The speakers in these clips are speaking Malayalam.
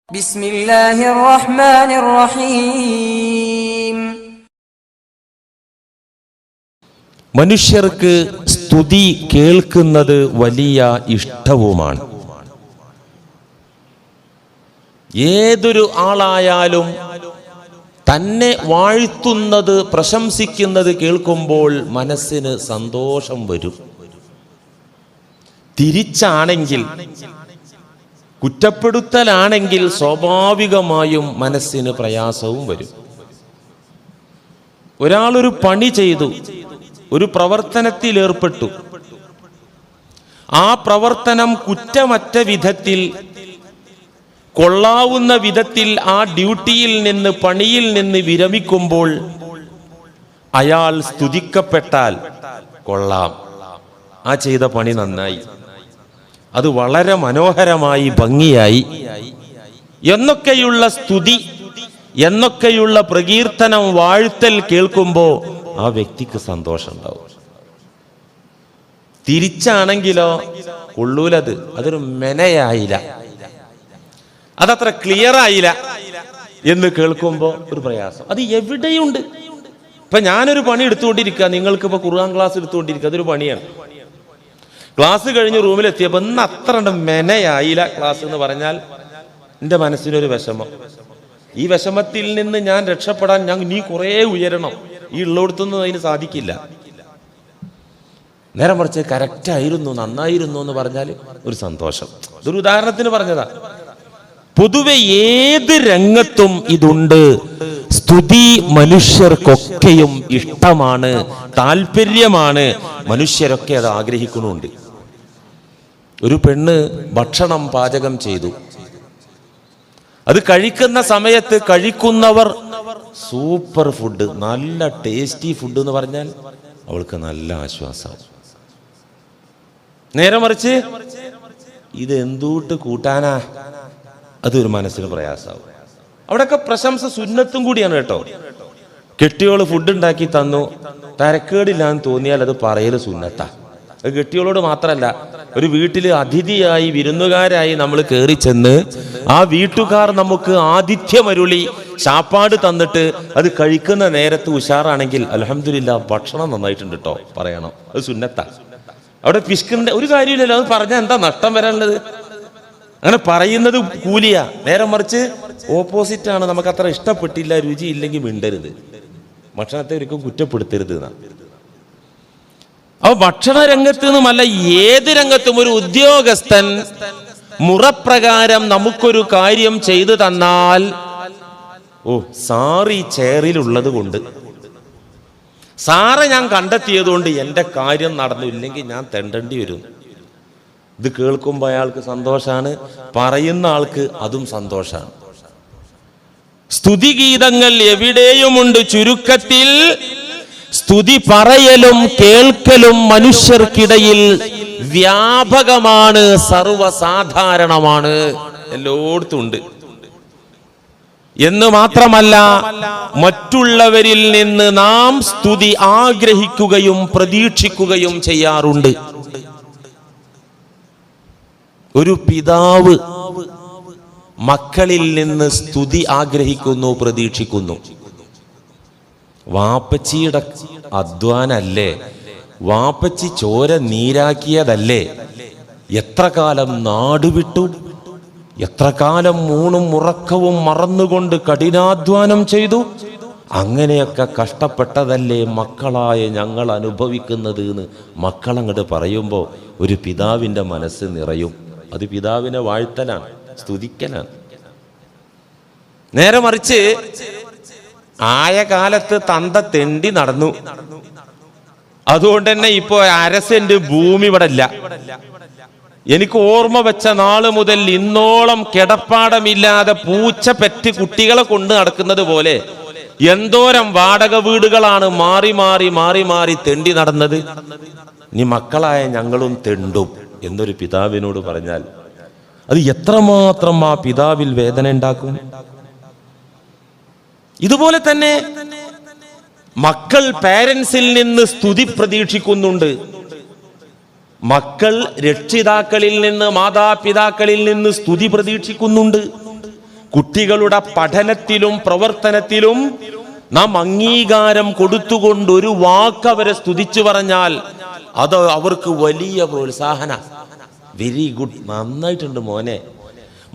ബിസ്മില്ലാഹിർ റഹ്മാനിർ റഹീം. മനുഷ്യർക്ക് സ്തുതി കേൾക്കുന്നത് വലിയ ഇഷ്ടവുമാണ്. ഏതൊരു ആളായാലും തന്നെ വാഴ്ത്തുന്നത്, പ്രശംസിക്കുന്നത് കേൾക്കുമ്പോൾ മനസ്സിന് സന്തോഷം വരും. തിരിച്ചാണെങ്കിൽ, കുറ്റപ്പെടുത്തലാണെങ്കിൽ സ്വാഭാവികമായും മനസ്സിന് പ്രയാസവും വരും. ഒരാളൊരു പണി ചെയ്തു, ഒരു പ്രവർത്തനത്തിൽ ഏർപ്പെട്ടു. ആ പ്രവർത്തനം കുറ്റമറ്റ വിധത്തിൽ, കൊള്ളാവുന്ന വിധത്തിൽ ആ ഡ്യൂട്ടിയിൽ നിന്ന്, പണിയിൽ നിന്ന് വിരമിക്കുമ്പോൾ അയാൾ സ്തുതിക്കപ്പെട്ടാൽ കൊള്ളാം, ആ ചെയ്ത പണി നന്നായി, അത് വളരെ മനോഹരമായി, ഭംഗിയായി എന്നൊക്കെയുള്ള സ്തുതി, എന്നൊക്കെയുള്ള പ്രകീർത്തനം, വാഴ്ത്തൽ കേൾക്കുമ്പോൾ ആ വ്യക്തിക്ക് സന്തോഷം ഉണ്ടാവും. തിരിച്ചാണെങ്കിലോ കൊള്ളൂലത്, അതൊരു മെനയായില്ല, അതത്ര ക്ലിയർ ആയില്ല എന്ന് കേൾക്കുമ്പോൾ ഒരു പ്രയാസം. അത് എവിടെയുണ്ട്. ഇപ്പൊ ഞാനൊരു പണി എടുത്തുകൊണ്ടിരിക്കുക, നിങ്ങൾക്ക് ഇപ്പൊ ഖുർആൻ ക്ലാസ് എടുത്തുകൊണ്ടിരിക്കുക, അതൊരു പണിയാണ്. ക്ലാസ് കഴിഞ്ഞ് റൂമിലെത്തിയപ്പോൾ ഇന്ന് അത്ര മെനയായില്ല ക്ലാസ് എന്ന് പറഞ്ഞാൽ എൻ്റെ മനസ്സിനൊരു വിഷമം. ഈ വിഷമത്തിൽ നിന്ന് ഞാൻ രക്ഷപ്പെടാൻ നീ കുറേ ഉയരണം, ഈ ഉള്ളിടത്തൊന്നും അതിന് സാധിക്കില്ല. നേരെ മറിച്ച് കറക്റ്റായിരുന്നു, നന്നായിരുന്നു എന്ന് പറഞ്ഞാൽ ഒരു സന്തോഷം. ഇതൊരു ഉദാഹരണത്തിന് പറഞ്ഞതാ. പൊതുവെ ഏത് രംഗത്തും ഇതുണ്ട്. സ്തുതി മനുഷ്യർക്കൊക്കെയും ഇഷ്ടമാണ്, താല്പര്യമാണ്. മനുഷ്യരൊക്കെ അത് ആഗ്രഹിക്കുന്നുണ്ട്. ഒരു പെണ്ണ് ഭക്ഷണം പാചകം ചെയ്തു. അത് കഴിക്കുന്ന സമയത്ത് കഴിക്കുന്നവർ സൂപ്പർ ഫുഡ്, നല്ല ടേസ്റ്റി ഫുഡ് എന്ന് പറഞ്ഞാൽ അവൾക്ക് നല്ല ആശ്വാസം. നേരെ മറിച്ച് ഇത് എന്തൂട്ട് കൂട്ടാനാ, അതൊരു മനസ്സിന് പ്രയാസമാവും. അവിടെയൊക്കെ പ്രശംസ സുന്നത്തും കൂടിയാണ് കേട്ടോ. കെട്ടിയോള് ഫുഡ് ഉണ്ടാക്കി തന്നു, തരക്കേടില്ലാന്ന് തോന്നിയാൽ അത് പറയല് സുന്നത്താ. അത് കെട്ടിയോളോട് മാത്രമല്ല, ഒരു വീട്ടിൽ അതിഥിയായി, വിരുന്നുകാരായി നമ്മൾ കയറി ചെന്ന് ആ വീട്ടുകാർ നമുക്ക് ആതിഥ്യമരുളി ശാപ്പാട് തന്നിട്ട് അത് കഴിക്കുന്ന നേരത്ത് ഉഷാറാണെങ്കിൽ അൽഹംദുലില്ലാ, ഭക്ഷണം നന്നായിട്ടുണ്ട് കേട്ടോ പറയണം. അത് സുന്നത്താ. അവിടെ പിശുക്കിന്റെ ഒരു കാര്യമില്ലല്ലോ. അത് പറഞ്ഞാൽ എന്താ നഷ്ടം വരാനുള്ളത്? അങ്ങനെ പറയുന്നത് കൂലിയാ. നേരെ മറിച്ച് ഓപ്പോസിറ്റ് ആണ്. നമുക്ക് അത്ര ഇഷ്ടപ്പെട്ടില്ല, രുചി ഇല്ലെങ്കിൽ മിണ്ടരുത്, ഭക്ഷണത്തെ ഒരിക്കലും കുറ്റപ്പെടുത്തരുത് എന്നാ. അപ്പൊ ഭക്ഷണ രംഗത്ത് നിന്നുമല്ല, ഏത് രംഗത്തും ഒരു ഉദ്യോഗസ്ഥൻ മുറപ്രകാരം നമുക്കൊരു കാര്യം ചെയ്തു തന്നാൽ, സാറ് ഈ ചെയറിലുള്ളത് കൊണ്ട്, സാറെ ഞാൻ കണ്ടെത്തിയത് കൊണ്ട് എൻ്റെ കാര്യം നടന്നു, ഇല്ലെങ്കിൽ ഞാൻ തെണ്ടേണ്ടി വരും. ഇത് കേൾക്കുമ്പോൾ അയാൾക്ക് സന്തോഷാണ്, പറയുന്ന ആൾക്ക് അതും സന്തോഷാണ്. സ്തുതിഗീതങ്ങൾ എവിടെയുമുണ്ട്. ചുരുക്കത്തിൽ സ്തുതി പറയലും കേൾക്കലും മനുഷ്യർക്കിടയിൽ വ്യാപകമാണ്, സർവസാധാരണമാണ്, എല്ലായിടത്തും ഉണ്ട്. എന്ന് മാത്രമല്ല, മറ്റുള്ളവരിൽ നിന്ന് നാം സ്തുതി ആഗ്രഹിക്കുകയും പ്രതീക്ഷിക്കുകയും ചെയ്യാറുണ്ട്. ഒരു പിതാവ് മക്കളിൽ നിന്ന് സ്തുതി ആഗ്രഹിക്കുന്നു, പ്രതീക്ഷിക്കുന്നു. വാപ്പച്ചിയുടെ അധ്വാനല്ലേ, വാപ്പച്ചി ചോര നീരാക്കിയതല്ലേ, എത്ര കാലം നാടുവിട്ടു, എത്ര കാലം ഊണും ഉറക്കവും മറന്നുകൊണ്ട് കഠിനാധ്വാനം ചെയ്തു, അങ്ങനെയൊക്കെ കഷ്ടപ്പെട്ടതല്ലേ മക്കളായ ഞങ്ങൾ അനുഭവിക്കുന്നത് എന്ന് മക്കളങ്ങോട്ട് പറയുമ്പോൾ ഒരു പിതാവിൻ്റെ മനസ്സ് നിറയും. അത് പിതാവിനെ വാഴ്ത്തലാണ്, സ്തുതിക്കലാണ്. നേരെ മറിച്ച് ആയ കാലത്ത് തന്ത തെണ്ടി നടന്നു, അതുകൊണ്ട് തന്നെ ഇപ്പോ 1/2 സെന്റ് ഭൂമി ഇവിടെ ഇല്ല. എനിക്ക് ഓർമ്മ വെച്ച നാള് മുതൽ ഇന്നോളം കിടപ്പാടമില്ലാതെ പൂച്ച പെറ്റ് കുട്ടികളെ കൊണ്ട് നടക്കുന്നത് പോലെ എന്തോരം വാടക വീടുകളാണ് മാറി മാറി മാറി മാറി തെണ്ടി നടന്നത്. ഇനി മക്കളായ ഞങ്ങളും തെണ്ടും എന്നൊരു പിതാവിനോട് പറഞ്ഞാൽ അത് എത്രമാത്രം ആ പിതാവിൽ വേദന ഉണ്ടാക്കും. ഇതുപോലെ തന്നെ മക്കൾ പേരൻസിൽ നിന്ന് സ്തുതി പ്രതീക്ഷിക്കുന്നുണ്ട്. മക്കൾ രക്ഷിതാക്കളിൽ നിന്ന്, മാതാപിതാക്കളിൽ നിന്ന് സ്തുതി പ്രതീക്ഷിക്കുന്നുണ്ട്. കുട്ടികളുടെ പഠനത്തിലും പ്രവർത്തനത്തിലും നാം അംഗീകാരം കൊടുത്തുകൊണ്ട് ഒരു വാക്ക് അവരെ സ്തുതിച്ചു പറഞ്ഞാൽ അത് അവർക്ക് വലിയ പ്രോത്സാഹന. വെരി ഗുഡ്, നന്നായിട്ടുണ്ട് മോനെ,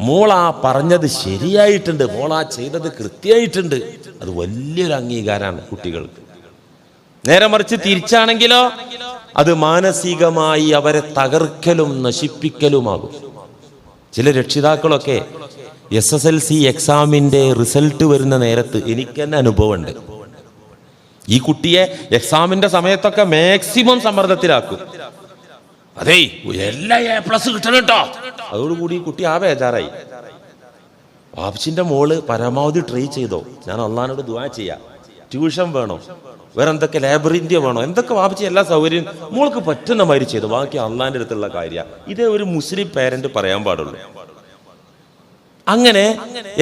മോളാ പറഞ്ഞത് ശരിയായിട്ടുണ്ട്, മോളാ ചെയ്തത് കൃത്യമായിട്ടുണ്ട്. അത് വലിയൊരു അംഗീകാരമാണ് കുട്ടികൾക്ക്. നേരെ മറിച്ച് തിരിച്ചാണെങ്കിലോ അത് മാനസികമായി അവരെ തകർക്കലും നശിപ്പിക്കലുമാകും. ചില രക്ഷിതാക്കളൊക്കെ SSLC എക്സാമിന്റെ റിസൾട്ട് വരുന്ന നേരത്ത് എനിക്ക് തന്നെ അനുഭവമുണ്ട്. ഈ കുട്ടിയെ എക്സാമിന്റെ സമയത്തൊക്കെ മാക്സിമം സമ്മർദ്ദത്തിലാക്കും. അതേ എല്ലാ A+ കിട്ടണം കേട്ടോ. അതോടുകൂടി കുട്ടി ആ ബേജാറായി. വാപ്സിന്റെ മോള് പരമാവധി ട്രൈ ചെയ്തോ, ഞാൻ അള്ളാഹിനോട് ദുആ ചെയ്യാം, ട്യൂഷൻ വേണോ, വേറെ എന്തൊക്കെ ലൈബ്രറി വേണോ, എന്തൊക്കെ വാപ്പിച്ച് എല്ലാ സൗകര്യം മോൾക്ക് പറ്റുന്ന മാതിരി ചെയ്തു, ബാക്കി അള്ളാഹിന്റെ അടുത്തുള്ള കാര്യമാണ്. ഇതേ ഒരു മുസ്ലിം പേരന്റ് പറയാൻ പാടുള്ളൂ. അങ്ങനെ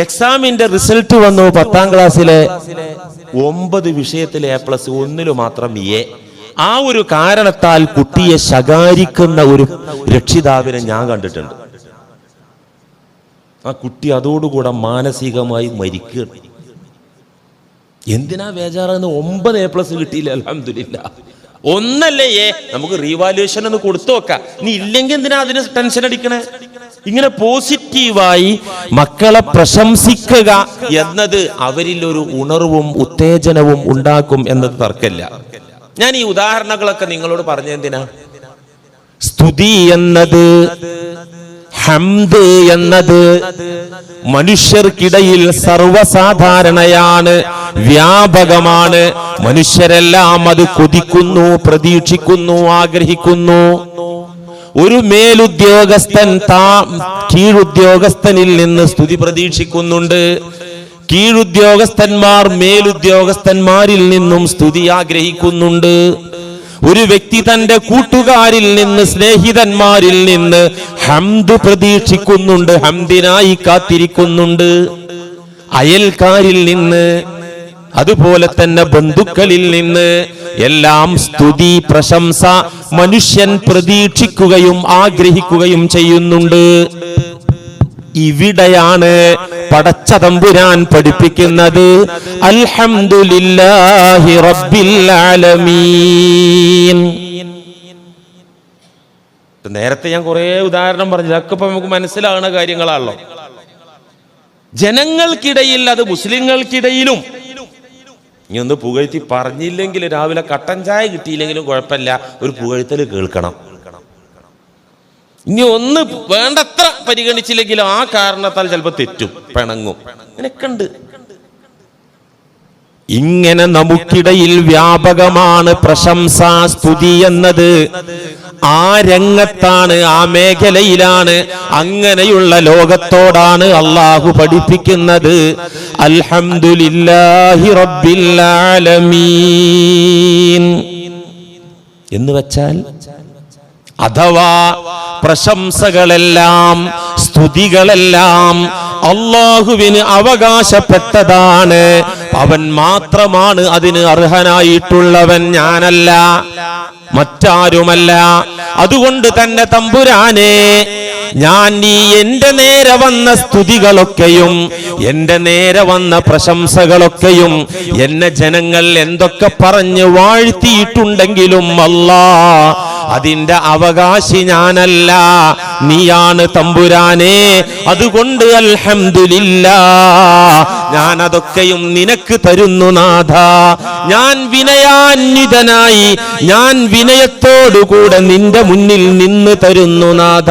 എക്സാമിന്റെ റിസൾട്ട് വന്നു. 10ാം ക്ലാസ്സിലെ 9 വിഷയത്തിലെ A+, 1 മാത്രം A. ആ ഒരു കാരണത്താൽ കുട്ടിയെ ശകാരിക്കുന്ന ഒരു രക്ഷിതാവിനെ ഞാൻ കണ്ടിട്ടുണ്ട്. ആ കുട്ടി അതോടുകൂടെ മാനസികമായി മരിക്കുകയാണ്. എന്തിനാ ബേജാറാന്ന്? 9 A+ കിട്ടിയില്ല, അൽഹംദുലില്ലാ. 1 നമുക്ക് റീവാലുവേഷൻ ഒന്ന് കൊടുത്തു നോക്കാം. നീ ഇല്ലെങ്കിൽ എന്തിനാ അതിന് ടെൻഷൻ അടിക്കണേ? ഇങ്ങനെ പോസിറ്റീവായി മക്കളെ പ്രശംസിക്കുക എന്നത് അവരിൽ ഒരു ഉണർവും ഉത്തേജനവും ഉണ്ടാക്കും എന്നത് തർക്കമില്ല. ഞാൻ ഈ ഉദാഹരണങ്ങളൊക്കെ നിങ്ങളോട് പറഞ്ഞെന്തിനാ? സ്തുതി എന്നത്, ഹംദ് എന്നത് മനുഷ്യർക്കിടയിൽ സർവസാധാരണയാണ്, വ്യാപകമാണ്. മനുഷ്യരെല്ലാം അത് കൊതിക്കുന്നു, പ്രതീക്ഷിക്കുന്നു, ആഗ്രഹിക്കുന്നു. ഒരു മേലുദ്യോഗസ്ഥൻ കീഴുദ്യോഗസ്ഥനിൽ നിന്ന് സ്തുതി പ്രതീക്ഷിക്കുന്നുണ്ട്. കീഴുദ്യോഗസ്ഥന്മാർ മേലുദ്യോഗസ്ഥന്മാരിൽ നിന്നും സ്തുതി ആഗ്രഹിക്കുന്നുണ്ട്. ഒരു വ്യക്തി തന്റെ കൂട്ടുകാരിൽ നിന്ന്, സ്നേഹിതന്മാരിൽ നിന്ന് ഹംദ് പ്രതീക്ഷിക്കുന്നുണ്ട്, ഹംദിനായി കാത്തിരിക്കുന്നുണ്ട്. അയൽക്കാരിൽ നിന്ന്, അതുപോലെ തന്നെ ബന്ധുക്കളിൽ നിന്ന് എല്ലാം സ്തുതി, പ്രശംസ മനുഷ്യൻ പ്രതീക്ഷിക്കുകയും ആഗ്രഹിക്കുകയും ചെയ്യുന്നുണ്ട്. ഇവിടെയാണ് പടച്ച തമ്പുരാൻ പഠിപ്പിക്കുന്നത് അൽഹംദുലില്ലാഹി റബ്ബിൽ ആലമീൻ. നേരത്തെ ഞാൻ കുറെ ഉദാഹരണം പറഞ്ഞു, ഇതൊക്കെ ഇപ്പൊ നമുക്ക് മനസ്സിലാകുന്ന കാര്യങ്ങളാണല്ലോ. ജനങ്ങൾക്കിടയിൽ, അത് മുസ്ലിങ്ങൾക്കിടയിലും ഇനി ഒന്ന് പുകഴ്ത്തി പറഞ്ഞില്ലെങ്കിൽ, രാവിലെ കട്ടൻ ചായ കിട്ടിയില്ലെങ്കിലും കുഴപ്പമില്ല, ഒരു പുകഴ്ത്തൽ കേൾക്കണം. ഇനി ഒന്ന് വേണ്ടത്ര പരിഗണിച്ചില്ലെങ്കിലും ആ കാരണത്താൽ ചിലപ്പോൾ തെറ്റും, പിണങ്ങും. അങ്ങനെയൊക്കെ ഉണ്ട്. ഇങ്ങനെ നമുക്കിടയിൽ വ്യാപകമാണ് പ്രശംസ, സ്തുതി എന്നത്. ആ രംഗത്താണ്, ആ മേഖലയിലാണ്, അങ്ങനെയുള്ള ലോകത്തോടാണ് അള്ളാഹു പഠിപ്പിക്കുന്നത് അൽഹംദുലില്ലാഹി റബ്ബിൽ ആലമീൻ എന്ന് വെച്ചാൽ, അഥവാ പ്രശംസകളെല്ലാം, സ്തുതികളെല്ലാം അള്ളാഹുവിന് അവകാശപ്പെട്ടതാണ്. അവൻ മാത്രമാണ് അതിന് അർഹനായിട്ടുള്ളവൻ, ഞാനല്ല, മറ്റാരുമല്ല. അതുകൊണ്ട് തന്നെ തമ്പുരാനെ, ഞാൻ നീ എന്റെ നേരെ വന്ന സ്തുതികളൊക്കെയും എന്റെ നേരെ വന്ന പ്രശംസകളൊക്കെയും എന്നെ ജനങ്ങൾ എന്തൊക്കെ പറഞ്ഞ് വാഴ്ത്തിയിട്ടുണ്ടെങ്കിലും അല്ലാ, അതിന്റെ അവകാശി ഞാനല്ല, നീയാണ് തമ്പുരാനെ. അതുകൊണ്ട് അൽഹംദുലില്ലാ, ഞാൻ അതൊക്കെയും നിനക്ക് തരുന്നു നാഥ. ഞാൻ വിനയാന്വിതനായി, ഞാൻ വിനയത്തോടുകൂടെ നിന്റെ മുന്നിൽ നിന്ന് തരുന്നു നാഥ.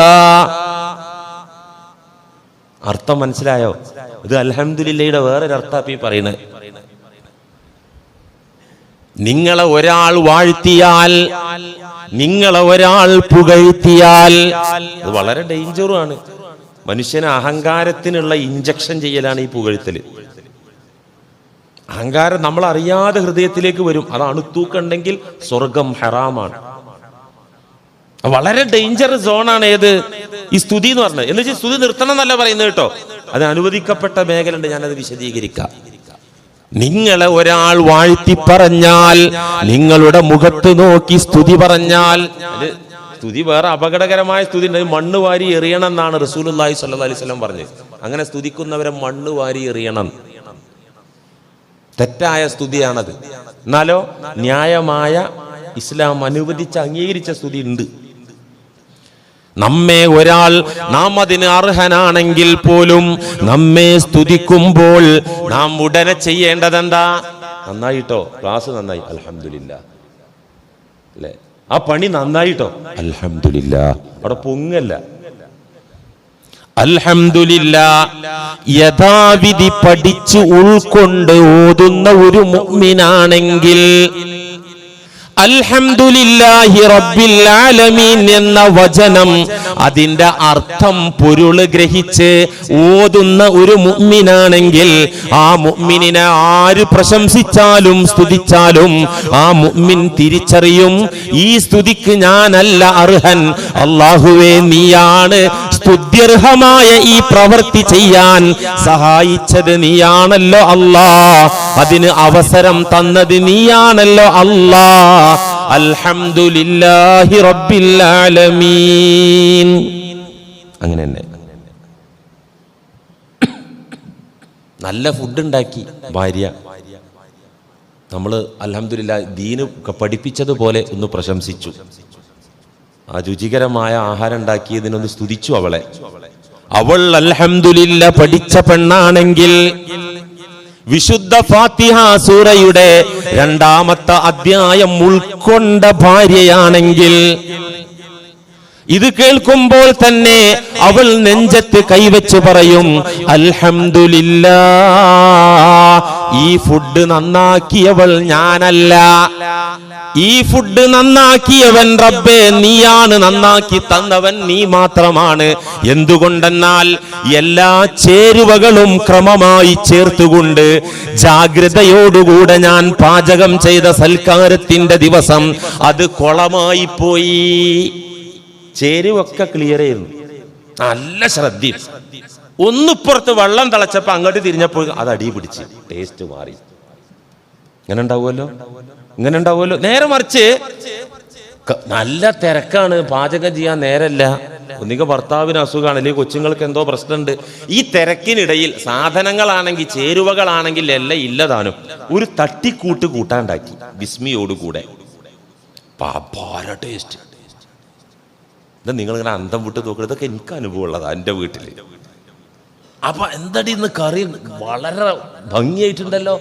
അർത്ഥം മനസ്സിലായോ? ഇത് അൽഹംദുലില്ലയുടെ വേറൊരർത്ഥം ഈ പറയുന്നത്. നിങ്ങളെ ഒരാൾ വാഴ്ത്തിയാൽ, നിങ്ങളെ ഒരാൾ പുകഴ്ത്തിയാൽ അത് വളരെ ഡേഞ്ചറുമാണ്. മനുഷ്യന് അഹങ്കാരത്തിനുള്ള ഇഞ്ചക്ഷൻ ചെയ്യലാണ് ഈ പുകഴ്ത്തല്. അഹങ്കാരം നമ്മൾ അറിയാതെ ഹൃദയത്തിലേക്ക് വരും. അത് അണുത്തൂക്കുണ്ടെങ്കിൽ സ്വർഗം ഹറാമാണ്. വളരെ ഡേഞ്ചർ സോണാണ് ഏത്? ഈ സ്തുതി എന്ന് പറഞ്ഞത്. എന്ന് വെച്ചാൽ സ്തുതി നിർത്തണം എന്നല്ല പറയുന്നത് കേട്ടോ, അത് അനുവദിക്കപ്പെട്ട മേഖല ഉണ്ട്, ഞാനത് വിശദീകരിക്കാം. നിങ്ങളെ ഒരാൾ വാഴ്ത്തി പറഞ്ഞാൽ, നിങ്ങളുടെ മുഖത്ത് നോക്കി സ്തുതി പറഞ്ഞാൽ, സ്തുതി വേറെ അപകടകരമായ സ്തുതി ഉണ്ട്. മണ്ണ് വാരി എറിയണം എന്നാണ് റസൂലുള്ളാഹി സ്വല്ലല്ലാഹി അലൈഹി വസല്ലം പറഞ്ഞത്. അങ്ങനെ സ്തുതിക്കുന്നവരെ മണ്ണ് വാരി എറിയണം. തെറ്റായ സ്തുതിയാണത്. എന്നാലോ ന്യായമായ ഇസ്ലാം അനുവദിച്ച് അംഗീകരിച്ച സ്തുതി ഉണ്ട്. നമ്മെ ഒരാൾ നാം അതിന് അർഹനാണെങ്കിൽ പോലും നമ്മെ സ്തുതിക്കുമ്പോൾ നാം ഉടനെ ചെയ്യേണ്ടതെന്താ? നന്നായിട്ടോ, ക്ലാസ് നന്നായി, അൽഹംദുലില്ലാഹ്. അല്ലെ, ആ പണി നന്നായിട്ടോ, അൽഹംദുലില്ലാഹ്. അവിടെ പൊങ്ങല്ല, അൽഹംദുലില്ലാഹ്. യഥാവിധി പഠിച്ചു ഉൾക്കൊണ്ട് ഓതുന്ന ഒരു മുഅ്മിനാണെങ്കിൽ അൽഹംദുലില്ലാഹി റബ്ബിൽ ആലമീൻ എന്ന വചനം അതിന്റെ അർത്ഥം പൊരുള് ഗ്രഹിച്ച് ഓതുന്ന ഒരു മുഅ്മിനാണെങ്കിൽ ആ മുഅ്മിനിനെ ആര് പ്രശംസിച്ചാലും സ്തുതിച്ചാലും ആ മുഅ്മിൻ തിരിച്ചറിയും, ഈ സ്തുതിക്ക് ഞാനല്ല അർഹൻ, അല്ലാഹുവേ നീയാണ് സ്തുത്യർഹമായ ഈ പ്രവൃത്തി ചെയ്യാൻ സഹായിച്ചത് നീയാണല്ലോ അല്ലാ, അതിന് അവസരം തന്നത് നീയാണല്ലോ അല്ലാ, അൽഹംദുലില്ലാഹി റബ്ബിൽ ആലമീൻ. അങ്ങനെ തന്നെ നല്ല ഫുഡ് ഉണ്ടാക്കി ഭാര്യ, നമ്മൾ അൽഹംദുലില്ലാഹ് ദീന് പഠിപ്പിച്ചതുപോലെ ഒന്ന് പ്രശംസിച്ചു, ആ രുചികരമായ ആഹാരം ഉണ്ടാക്കിയതിനൊന്ന് സ്തുതിച്ചു അവളെ. അവൾ അൽഹംദുലില്ലാഹ് പഠിച്ച പെണ്ണാണെങ്കിൽ വിശുദ്ധ ഫാത്തിഹ സൂറയുടെ 2-ാമത്തെ അധ്യായം ഉൾക്കൊണ്ട ഭാര്യയാണെങ്കിൽ ഇത് കേൾക്കുമ്പോൾ തന്നെ അവൾ നെഞ്ചത്ത് കൈവച്ച് പറയും, അൽഹംദുലില്ലാഹ്, ഈ ഫുഡ് നന്നാക്കിയവൾ ഞാനല്ല, ഈ ഫുഡ് നന്നാക്കിയവൻ റബ്ബേ നീയാണ്, നന്നാക്കി തന്നവൻ നീ മാത്രമാണ്. എന്തുകൊണ്ടെന്നാൽ എല്ലാ ചേരുവകളും ക്രമമായി ചേർത്തുകൊണ്ട് ജാഗ്രതയോടുകൂടെ ഞാൻ പാചകം ചെയ്ത സൽക്കാരത്തിന്റെ ദിവസം അത് കൊളമായി പോയി. ചേരുവൊക്കെ ക്ലിയർ ചെയ്യുന്നു, നല്ല ശ്രദ്ധയും. ഒന്നിപ്പുറത്ത് വെള്ളം തിളച്ചപ്പോ അങ്ങോട്ട് തിരിഞ്ഞപ്പോൾ അത് അടി പിടിച്ച് ടേസ്റ്റ് മാറി. ഇങ്ങനെ ഉണ്ടാവുമല്ലോ. നേരെ മറിച്ച് നല്ല തിരക്കാണ്, പാചകം ചെയ്യാൻ നേരല്ല, ഒന്നിക്ക് ഭർത്താവിന് അസുഖമാണ്, അല്ലെങ്കിൽ കൊച്ചുങ്ങൾക്ക് എന്തോ പ്രശ്നമുണ്ട്. ഈ തിരക്കിനിടയിൽ സാധനങ്ങളാണെങ്കിൽ ചേരുവകളാണെങ്കിൽ എല്ലാം ഇല്ലതാനും ഒരു തട്ടിക്കൂട്ട് കൂട്ടാണ്ടാക്കി ബിസ്മിയോടുകൂടെ. പാര ടേസ്റ്റ്. ഇത് നിങ്ങളിങ്ങനെ അന്തം വിട്ട് നോക്കുന്നത്, ഇതൊക്കെ എനിക്ക് അനുഭവമുള്ളതാ എൻ്റെ വീട്ടിൽ. അപ്പൊ എന്താടി ഇന്ന് കറി വളരെ ഭംഗിയായിട്ടുണ്ടല്ലോ.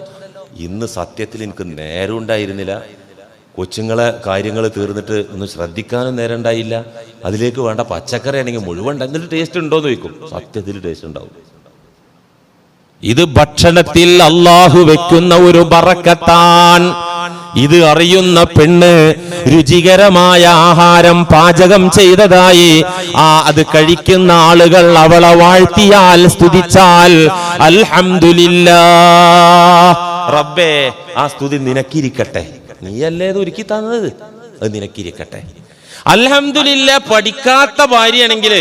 ഇന്ന് സത്യത്തിൽ എനിക്ക് നേരം ഉണ്ടായിരുന്നില്ല, കൊച്ചുങ്ങളെ കാര്യങ്ങൾ തീർന്നിട്ട് ഒന്ന് ശ്രദ്ധിക്കാനും നേരം ഉണ്ടായില്ല. അതിലേക്ക് വേണ്ട പച്ചക്കറി ആണെങ്കിൽ മുഴുവൻ എന്നിട്ട് ടേസ്റ്റ് ഉണ്ടോന്ന് ചോദിക്കും, സത്യത്തിൽ ടേസ്റ്റ് ഉണ്ടാവും. ഇത് ഭക്ഷണത്തിൽ അല്ലാഹു വെക്കുന്ന ഒരു ബറക്കത്താൻ. ഇത് അറിയുന്ന പെണ്ണ് രുചികരമായ ആഹാരം പാചകം ചെയ്തതായി അത് കഴിക്കുന്ന ആളുകൾ അവളെ വാഴ്ത്തിയാൽ, സ്തുതിച്ചാൽ, അൽഹംദുലില്ലാഹ് റബ്ബേ ആ സ്തുതി നിനക്കിരിക്കട്ടെ, നീയല്ലേ ഇത് ഒരുക്കി തന്നത്, അത് നിനക്കിരിക്കട്ടെ. അൽഹംദുലില്ലാഹ് പഠിക്കാത്ത ഭാര്യയാണെങ്കിൽ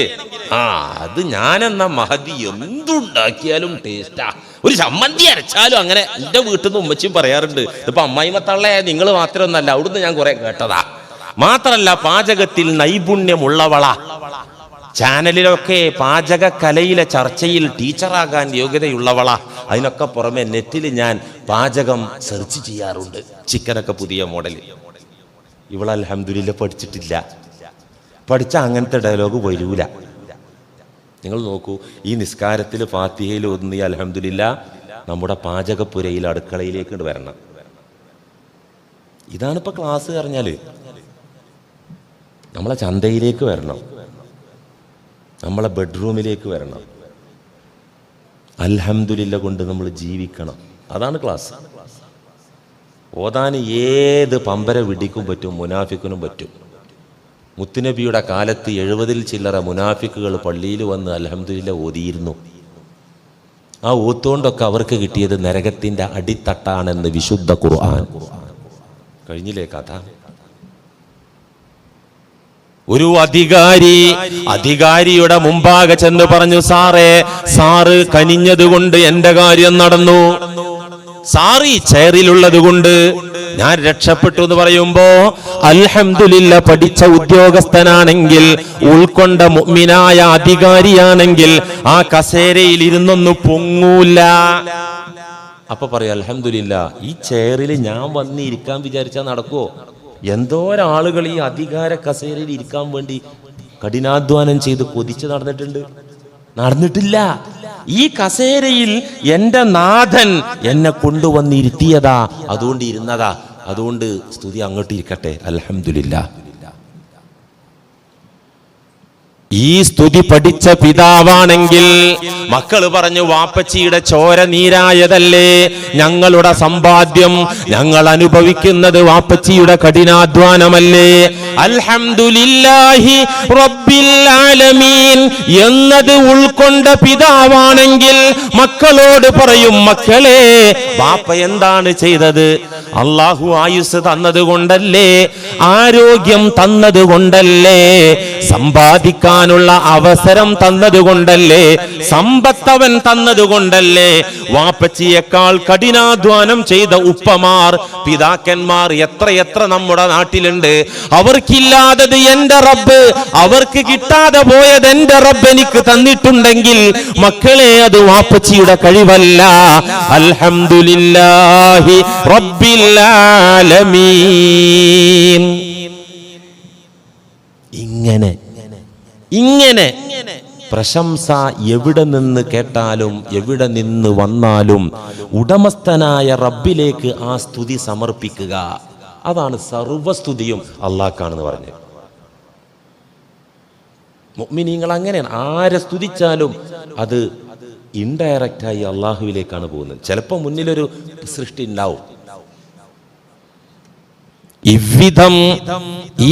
അത് ഞാനെന്ന മഹദി എന്തുണ്ടാക്കിയാലും ടേസ്റ്റാ, ഒരു ചമ്മന്തി അരച്ചാലും അങ്ങനെ. എന്റെ വീട്ടിൽ നിന്ന് ഉമ്മച്ചിയും പറയാറുണ്ട്, ഇപ്പൊ അമ്മായിമത്തള്ളേ നിങ്ങൾ മാത്രമൊന്നല്ല, അവിടുന്ന് ഞാൻ കുറെ കേട്ടതാ. മാത്രല്ല പാചകത്തിൽ നൈപുണ്യമുള്ളവളാ. ചാനലിലൊക്കെ പാചക കലയിലെ ചർച്ചയിൽ ടീച്ചറാകാൻ യോഗ്യതയുള്ളവളാ. അതിനൊക്കെ പുറമെ നെറ്റിൽ ഞാൻ പാചകം സെർച്ച് ചെയ്യാറുണ്ട്, ചിക്കനൊക്കെ പുതിയ മോഡൽ. ഇവൾ അൽഹംദുലില്ലാഹ് പഠിച്ചിട്ടില്ല. പഠിച്ച അങ്ങനത്തെ ഡയലോഗ് വരൂല. നിങ്ങൾ നോക്കൂ, ഈ നിസ്കാരത്തിൽ ഫാത്തിഹയിൽ ഓതുന്ന അൽഹംദുലില്ലാഹ് നമ്മുടെ പാചകപ്പുരയിൽ അടുക്കളയിലേക്ക് വരണം. ഇതാണിപ്പോൾ ക്ലാസ് പറഞ്ഞാല്. നമ്മളെ ചന്തയിലേക്ക് വരണം, നമ്മളെ ബെഡ്റൂമിലേക്ക് വരണം. അൽഹംദുലില്ലാഹ് കൊണ്ട് നമ്മൾ ജീവിക്കണം. അതാണ് ക്ലാസ്. ഓതാൻ ഏത് പമ്പര വിടിക്കും പറ്റും, മുനാഫിക്കിനും പറ്റും. മുത്തുനബിയുടെ കാലത്ത് 70-ൽ ചില്ലറ മുനാഫിക്കുകൾ പള്ളിയിൽ വന്ന് അൽഹംദുലില്ലാഹ് ഓതിയിരുന്നു. ആ ഓത്തുകൊണ്ടൊക്കെ അവർക്ക് കിട്ടിയത് നരകത്തിന്റെ അടിത്തട്ടാണെന്ന് വിശുദ്ധ ഖുർആൻ. കഴിഞ്ഞില്ലേ കഥ? ഒരു അധികാരിയുടെ മുമ്പാകെ ചെന്ന് പറഞ്ഞു, സാറ് കനിഞ്ഞതുകൊണ്ട് എന്റെ കാര്യം നടന്നു. സാറി ചെയറിലുള്ളത് കൊണ്ട് ഞാൻ രക്ഷപ്പെട്ടു എന്ന് പറയുമ്പോ അൽഹംദുലില്ലാ പഠിച്ച ഉദ്യോഗസ്ഥനാണെങ്കിൽ, ഉൾക്കൊണ്ട മുഅ്മിനായ അധികാരിയാണെങ്കിൽ ആ കസേരയിൽ ഇരുന്നൊന്നും പൊങ്ങൂല. അപ്പൊ പറയും അൽഹംദുലില്ലാ, ഈ ചെയറിൽ ഞാൻ വന്നിരിക്കാൻ വിചാരിച്ചാൽ നടക്കുവോ? എന്തോരാളുകൾ ഈ അധികാര കസേരയിൽ ഇരിക്കാൻ വേണ്ടി കഠിനാധ്വാനം ചെയ്ത് കൊതിച്ച് നടന്നിട്ടില്ല. ഈ കസേരയിൽ എന്റെ നാഥൻ എന്നെ കൊണ്ടുവന്നിരുത്തിയതാ, അതുകൊണ്ട് ഇരുന്നതാ. അതുകൊണ്ട് സ്തുതി അങ്ങോട്ട് ഇരിക്കട്ടെ, അൽഹംദുലില്ലാ. ഈ സ്തുതി പഠിച്ച പിതാവാണെങ്കിൽ മക്കള് പറഞ്ഞു, വാപ്പച്ചിയുടെ ചോര നീരായതല്ലേ ഞങ്ങളുടെ സമ്പാദ്യം, ഞങ്ങൾ അനുഭവിക്കുന്നത് വാപ്പച്ചിയുടെ കഠിനാധ്വാനമല്ലേ, അൽഹംദുലില്ലാഹി റബ്ബിൽ ആലമീൻ എന്നത് ഉൾക്കൊണ്ട പിതാവാണെങ്കിൽ മക്കളോട് പറയും, മക്കളെ വാപ്പ എന്താണ് ചെയ്തത്? അല്ലാഹു ആയുസ് തന്നതുകൊണ്ടല്ലേ, ആരോഗ്യം തന്നതുകൊണ്ടല്ലേ, സമ്പാദിക്കാനുള്ള അവസരം തന്നതുകൊണ്ടല്ലേ, സമ്പത്തവൻ തന്നതുകൊണ്ടല്ലേ. വാപ്പച്ചിയേക്കാൾ കഠിനാധ്വാനം ചെയ്ത ഉപ്പമാർ, പിതാക്കന്മാർ എത്രയെത്ര നമ്മുടെ നാട്ടിലുണ്ട്. അവർക്കില്ലാത്തത് എന്റെ റബ്ബ്, അവർക്ക് കിട്ടാതെ പോയത് എന്റെ റബ്ബ് എനിക്ക് തന്നിട്ടുണ്ടെങ്കിൽ മക്കളെ അത് വാപ്പച്ചിയുടെ കഴിവല്ല. അൽഹംദുലില്ലാഹി റബ്ബിൽ ആലമീൻ. ഇങ്ങനെ പ്രശംസ എവിടെ നിന്ന് കേട്ടാലും എവിടെ നിന്ന് വന്നാലും ഉടമസ്ഥനായ റബ്ബിലേക്ക് ആ സ്തുതി സമർപ്പിക്കുക. അതാണ് സർവസ്തുതിയും അള്ളാഹ്ക്കാണെന്ന് പറഞ്ഞത്. മുഅ്മിനീങ്ങൾ അങ്ങനെയാണ്. ആരെ സ്തുതിച്ചാലും അത് ഇൻഡയറക്റ്റായി അള്ളാഹുവിലേക്കാണ് പോകുന്നത്. ചിലപ്പോൾ മുന്നിലൊരു സൃഷ്ടി ഉണ്ടാവും. ഇவ்விധം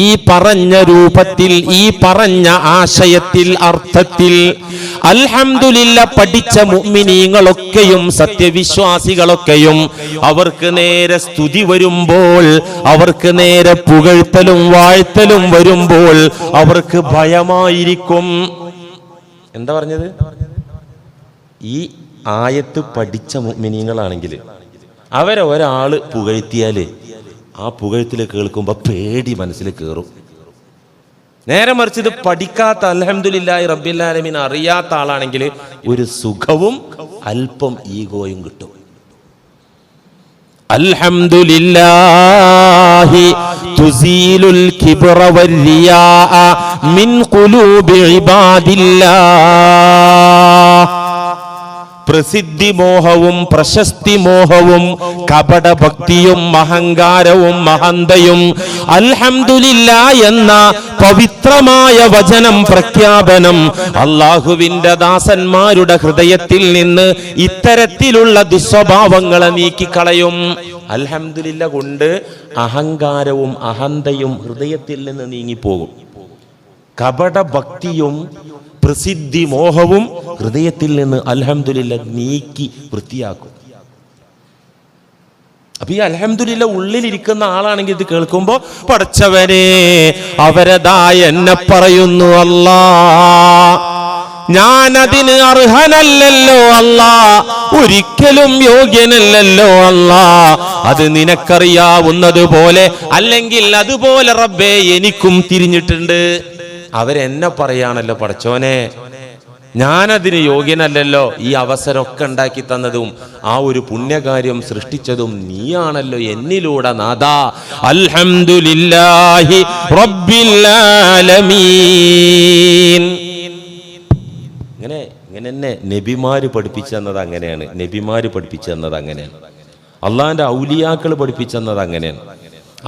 ഈ പറഞ്ഞ രൂപത്തിൽ, ഈ പറഞ്ഞ ആശയത്തിൽ, അർത്ഥത്തിൽ അൽഹംദുലില്ലാ പഠിച്ച മുഅ്മിനീങ്ങളൊക്കെയും സത്യവിശ്വാസികളൊക്കെയും അവർക്ക് നേരെ സ്തുതി വരുമ്പോൾ, അവർക്ക് നേരെ പുകഴ്ത്തലും വാഴ്ത്തലും വരുമ്പോൾ അവർക്ക് ഭയമായിരിക്കും. എന്താ പറഞ്ഞത്? ഈ ആയത്ത് പഠിച്ച മുഅ്മിനീങ്ങളാണെങ്കിൽ അവരെ ഒരാള് പുകഴ്ത്തിയാല് ആ പുകഴ്ത്തിൽ കേൾക്കുമ്പോൾ പേടി മനസ്സിൽ കയറും. നേരെ മറിച്ച് ഇത് പഠിക്കാത്ത, അൽഹംദുലില്ലാഹി റബ്ബിൽ ആലമീൻ അറിയാത്ത ആളാണെങ്കിൽ ഒരു സുഖവും അല്പം ഈഗോയും കിട്ടും. അൽഹംദുലില്ലാഹി തുസീലുൽ കിബ്റ വരിയാ മിൻ ഖുലൂബി ഇബാദില്ലാഹ്. പ്രസിദ്ധി മോഹവും പ്രശസ്തി മോഹവും കപടഭക്തിയും അഹങ്കാരവും മഹന്തയും അൽഹംദുലില്ലാ എന്ന പവിത്രമായ വചനം പ്രഖ്യാപനം അല്ലാഹുവിന്റെ ദാസന്മാരുടെ ഹൃദയത്തിൽ നിന്ന് ഇത്തരത്തിലുള്ള ദുസ്വഭാവങ്ങളെ നീക്കിക്കളയും. അൽഹംദുലില്ലാ കൊണ്ട് അഹങ്കാരവും അഹന്തയും ഹൃദയത്തിൽ നിന്ന് നീങ്ങിപ്പോകും. കപടഭക്തിയും പ്രസിദ്ധി മോഹവും ഹൃദയത്തിൽ നിന്ന് അൽഹംദുലില്ലാ നീക്കി വൃത്തിയാക്കും. അപ്പൊ ഈ അൽഹംദുലില്ലാ ഉള്ളിലിരിക്കുന്ന ആളാണെങ്കിൽ ഇത് കേൾക്കുമ്പോ, പടച്ചവനെ അവരതാ എന്നെ പറയുന്നു അല്ലാ, ഞാനതിന് അർഹനല്ലല്ലോ അല്ലാ, ഒരിക്കലും യോഗ്യനല്ലല്ലോ അല്ലാ, അത് നിനക്കറിയാവുന്നത് പോലെ അല്ലെങ്കിൽ അതുപോലെ റബ്ബേ എനിക്കും തിരിഞ്ഞിട്ടുണ്ട്. അവരെന്നെ പറയാണല്ലോ, പടച്ചോനെ ഞാനതിന് യോഗ്യനല്ലല്ലോ, ഈ അവസരമൊക്കെ ഉണ്ടാക്കി തന്നതും ആ ഒരു പുണ്യകാര്യം സൃഷ്ടിച്ചതും നീയാണല്ലോ എന്നിലൂടെ നാഥാ. അൽഹംദുലില്ലാഹി റബ്ബിൽ ആലമീൻ. ഇങ്ങനെ നബിമാര് പഠിപ്പിച്ചു തന്നത് അങ്ങനെയാണ്. അള്ളാഹിന്റെ ഔലിയാക്കൾ പഠിപ്പിച്ചു തന്നത് അങ്ങനെയാണ്.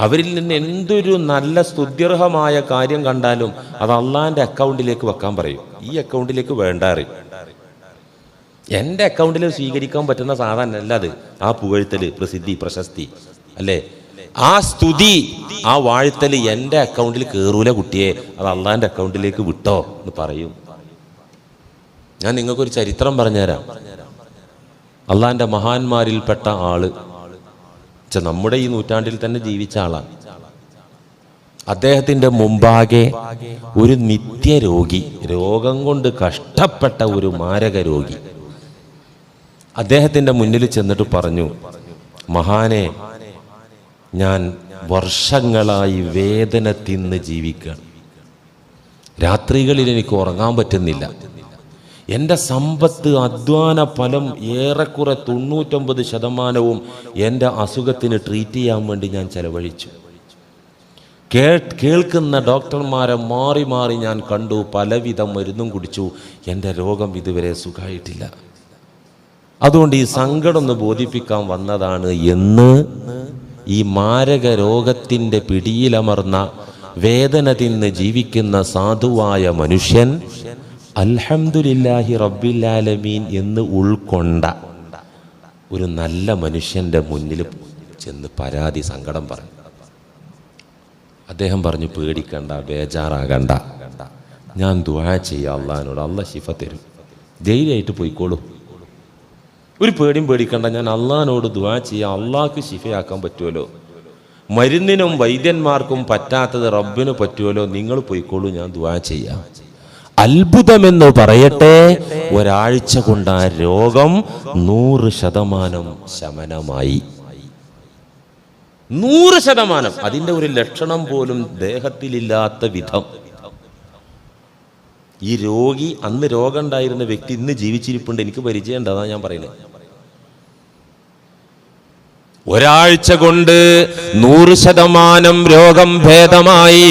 അവരിൽ നിന്ന് എന്തൊരു നല്ല സ്തുത്യർഹമായ കാര്യം കണ്ടാലും അത് അള്ളാഹിന്റെ അക്കൗണ്ടിലേക്ക് വെക്കാൻ പറയും. ഈ അക്കൗണ്ടിലേക്ക് വേണ്ട അറിയും. എൻ്റെ അക്കൗണ്ടിൽ സ്വീകരിക്കാൻ പറ്റുന്ന സാധനമല്ല അത്. ആ പുകഴ്ത്തല്, പ്രസിദ്ധി, പ്രശസ്തി അല്ലേ, ആ സ്തുതി, ആ വാഴ്ത്തല് എൻ്റെ അക്കൗണ്ടിൽ കയറൂല കുട്ടിയെ, അത് അള്ളാഹിന്റെ അക്കൗണ്ടിലേക്ക് വിട്ടോ എന്ന് പറയും. ഞാൻ നിങ്ങൾക്കൊരു ചരിത്രം പറഞ്ഞുതരാം. അള്ളാഹിന്റെ മഹാന്മാരിൽപ്പെട്ട ആള്, നമ്മുടെ ഈ നൂറ്റാണ്ടിൽ തന്നെ ജീവിച്ച ആളാണ്. അദ്ദേഹത്തിന്റെ മുമ്പാകെ ഒരു നിത്യരോഗി, രോഗം കൊണ്ട് കഷ്ടപ്പെട്ട ഒരു മാരക രോഗി അദ്ദേഹത്തിന്റെ മുന്നിൽ ചെന്നിട്ട് പറഞ്ഞു, മഹാനെ, ഞാൻ വർഷങ്ങളായി വേദന തിന്ന് ജീവിക്കുകയാണ്. രാത്രികളിൽ എനിക്ക് ഉറങ്ങാൻ പറ്റുന്നില്ല. എൻ്റെ സമ്പത്ത്, അധ്വാന ഫലം ഏറെക്കുറെ 99% എൻ്റെ അസുഖത്തിന് ട്രീറ്റ് ചെയ്യാൻ വേണ്ടി ഞാൻ ചെലവഴിച്ചു. കേൾക്കുന്ന ഡോക്ടർമാരെ മാറി മാറി ഞാൻ കണ്ടു, പലവിധ മരുന്നും കുടിച്ചു. എൻ്റെ രോഗം ഇതുവരെ സുഖമായിട്ടില്ല. അതുകൊണ്ട് ഈ സങ്കടം ഒന്ന് ബോധിപ്പിക്കാൻ വന്നതാണ് എന്ന് ഈ മാരക രോഗത്തിൻ്റെ പിടിയിലമർന്ന വേദന തിന്ന് ജീവിക്കുന്ന സാധുവായ മനുഷ്യൻ അൽഹംദുലില്ലാഹി റബ്ബിൽ ആലമീൻ എന്ന് ഉൾക്കൊണ്ട ഒരു നല്ല മനുഷ്യൻ്റെ മുന്നിൽ ചെന്ന് പരാതി, സങ്കടം പറഞ്ഞു. അദ്ദേഹം പറഞ്ഞു, പേടിക്കണ്ട, ബേജാറാകണ്ട, ഞാൻ ദുആ ചെയ്യാം അള്ളാഹിനോട്, അള്ളാഹ് ശിഫ തരും, ധൈര്യമായിട്ട് പോയിക്കോളൂ, ഒരു പേടിയും പേടിക്കണ്ട, ഞാൻ അള്ളാഹിനോട് ദുആ ചെയ്യാം, അള്ളാഹ്ക്ക് ശിഫയാക്കാൻ പറ്റുമല്ലോ, മരുന്നിനും വൈദ്യന്മാർക്കും പറ്റാത്തത് റബ്ബിന് പറ്റുമല്ലോ, നിങ്ങൾ പോയിക്കോളൂ, ഞാൻ ദുആ ചെയ്യാം. അത്ഭുതമെന്ന് പറയട്ടെ, ഒരാഴ്ച കൊണ്ട് ആ രോഗം 100% ശമനമായി. 100%. അതിൻ്റെ ഒരു ലക്ഷണം പോലും ദേഹത്തിലില്ലാത്ത വിധം. ഈ രോഗി, അന്ന് രോഗം ഉണ്ടായിരുന്ന വ്യക്തി ഇന്ന് ജീവിച്ചിരിപ്പുണ്ട്, എനിക്ക് പരിചയമുണ്ട്, അതാണ് ഞാൻ പറയുന്നത്. ഒരാഴ്ച കൊണ്ട് 100% രോഗം ഭേദമായി.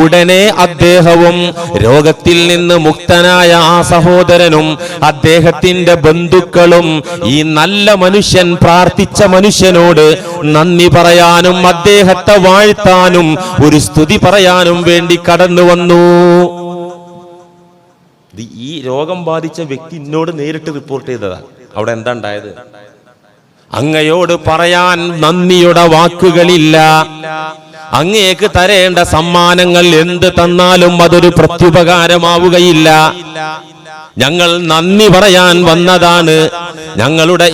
ഉടനെ അദ്ദേഹവും രോഗത്തിൽ നിന്ന് മുക്തനായ ആ സഹോദരനും അദ്ദേഹത്തിന്റെ ബന്ധുക്കളും ഈ നല്ല മനുഷ്യൻ, പ്രാർത്ഥിച്ച മനുഷ്യനോട് നന്ദി പറയാനും അദ്ദേഹത്തെ വാഴ്ത്താനും ഒരു സ്തുതി പറയാനും വേണ്ടി കടന്നു വന്നു. ഈ രോഗം ബാധിച്ച വ്യക്തി എന്നോട് നേരിട്ട് റിപ്പോർട്ട് ചെയ്തതാ. അവിടെ എന്താ ഉണ്ടായത്? അങ്ങയോട് പറയാൻ നന്ദിയുടെ വാക്കുകളില്ല. അങ്ങേക്ക് തരേണ്ട സമ്മാനങ്ങൾ എന്ത് തന്നാലും അതൊരു പ്രത്യുപകാരമാവുകയില്ല. ഞങ്ങൾ നന്ദി പറയാൻ വന്നതാണ്.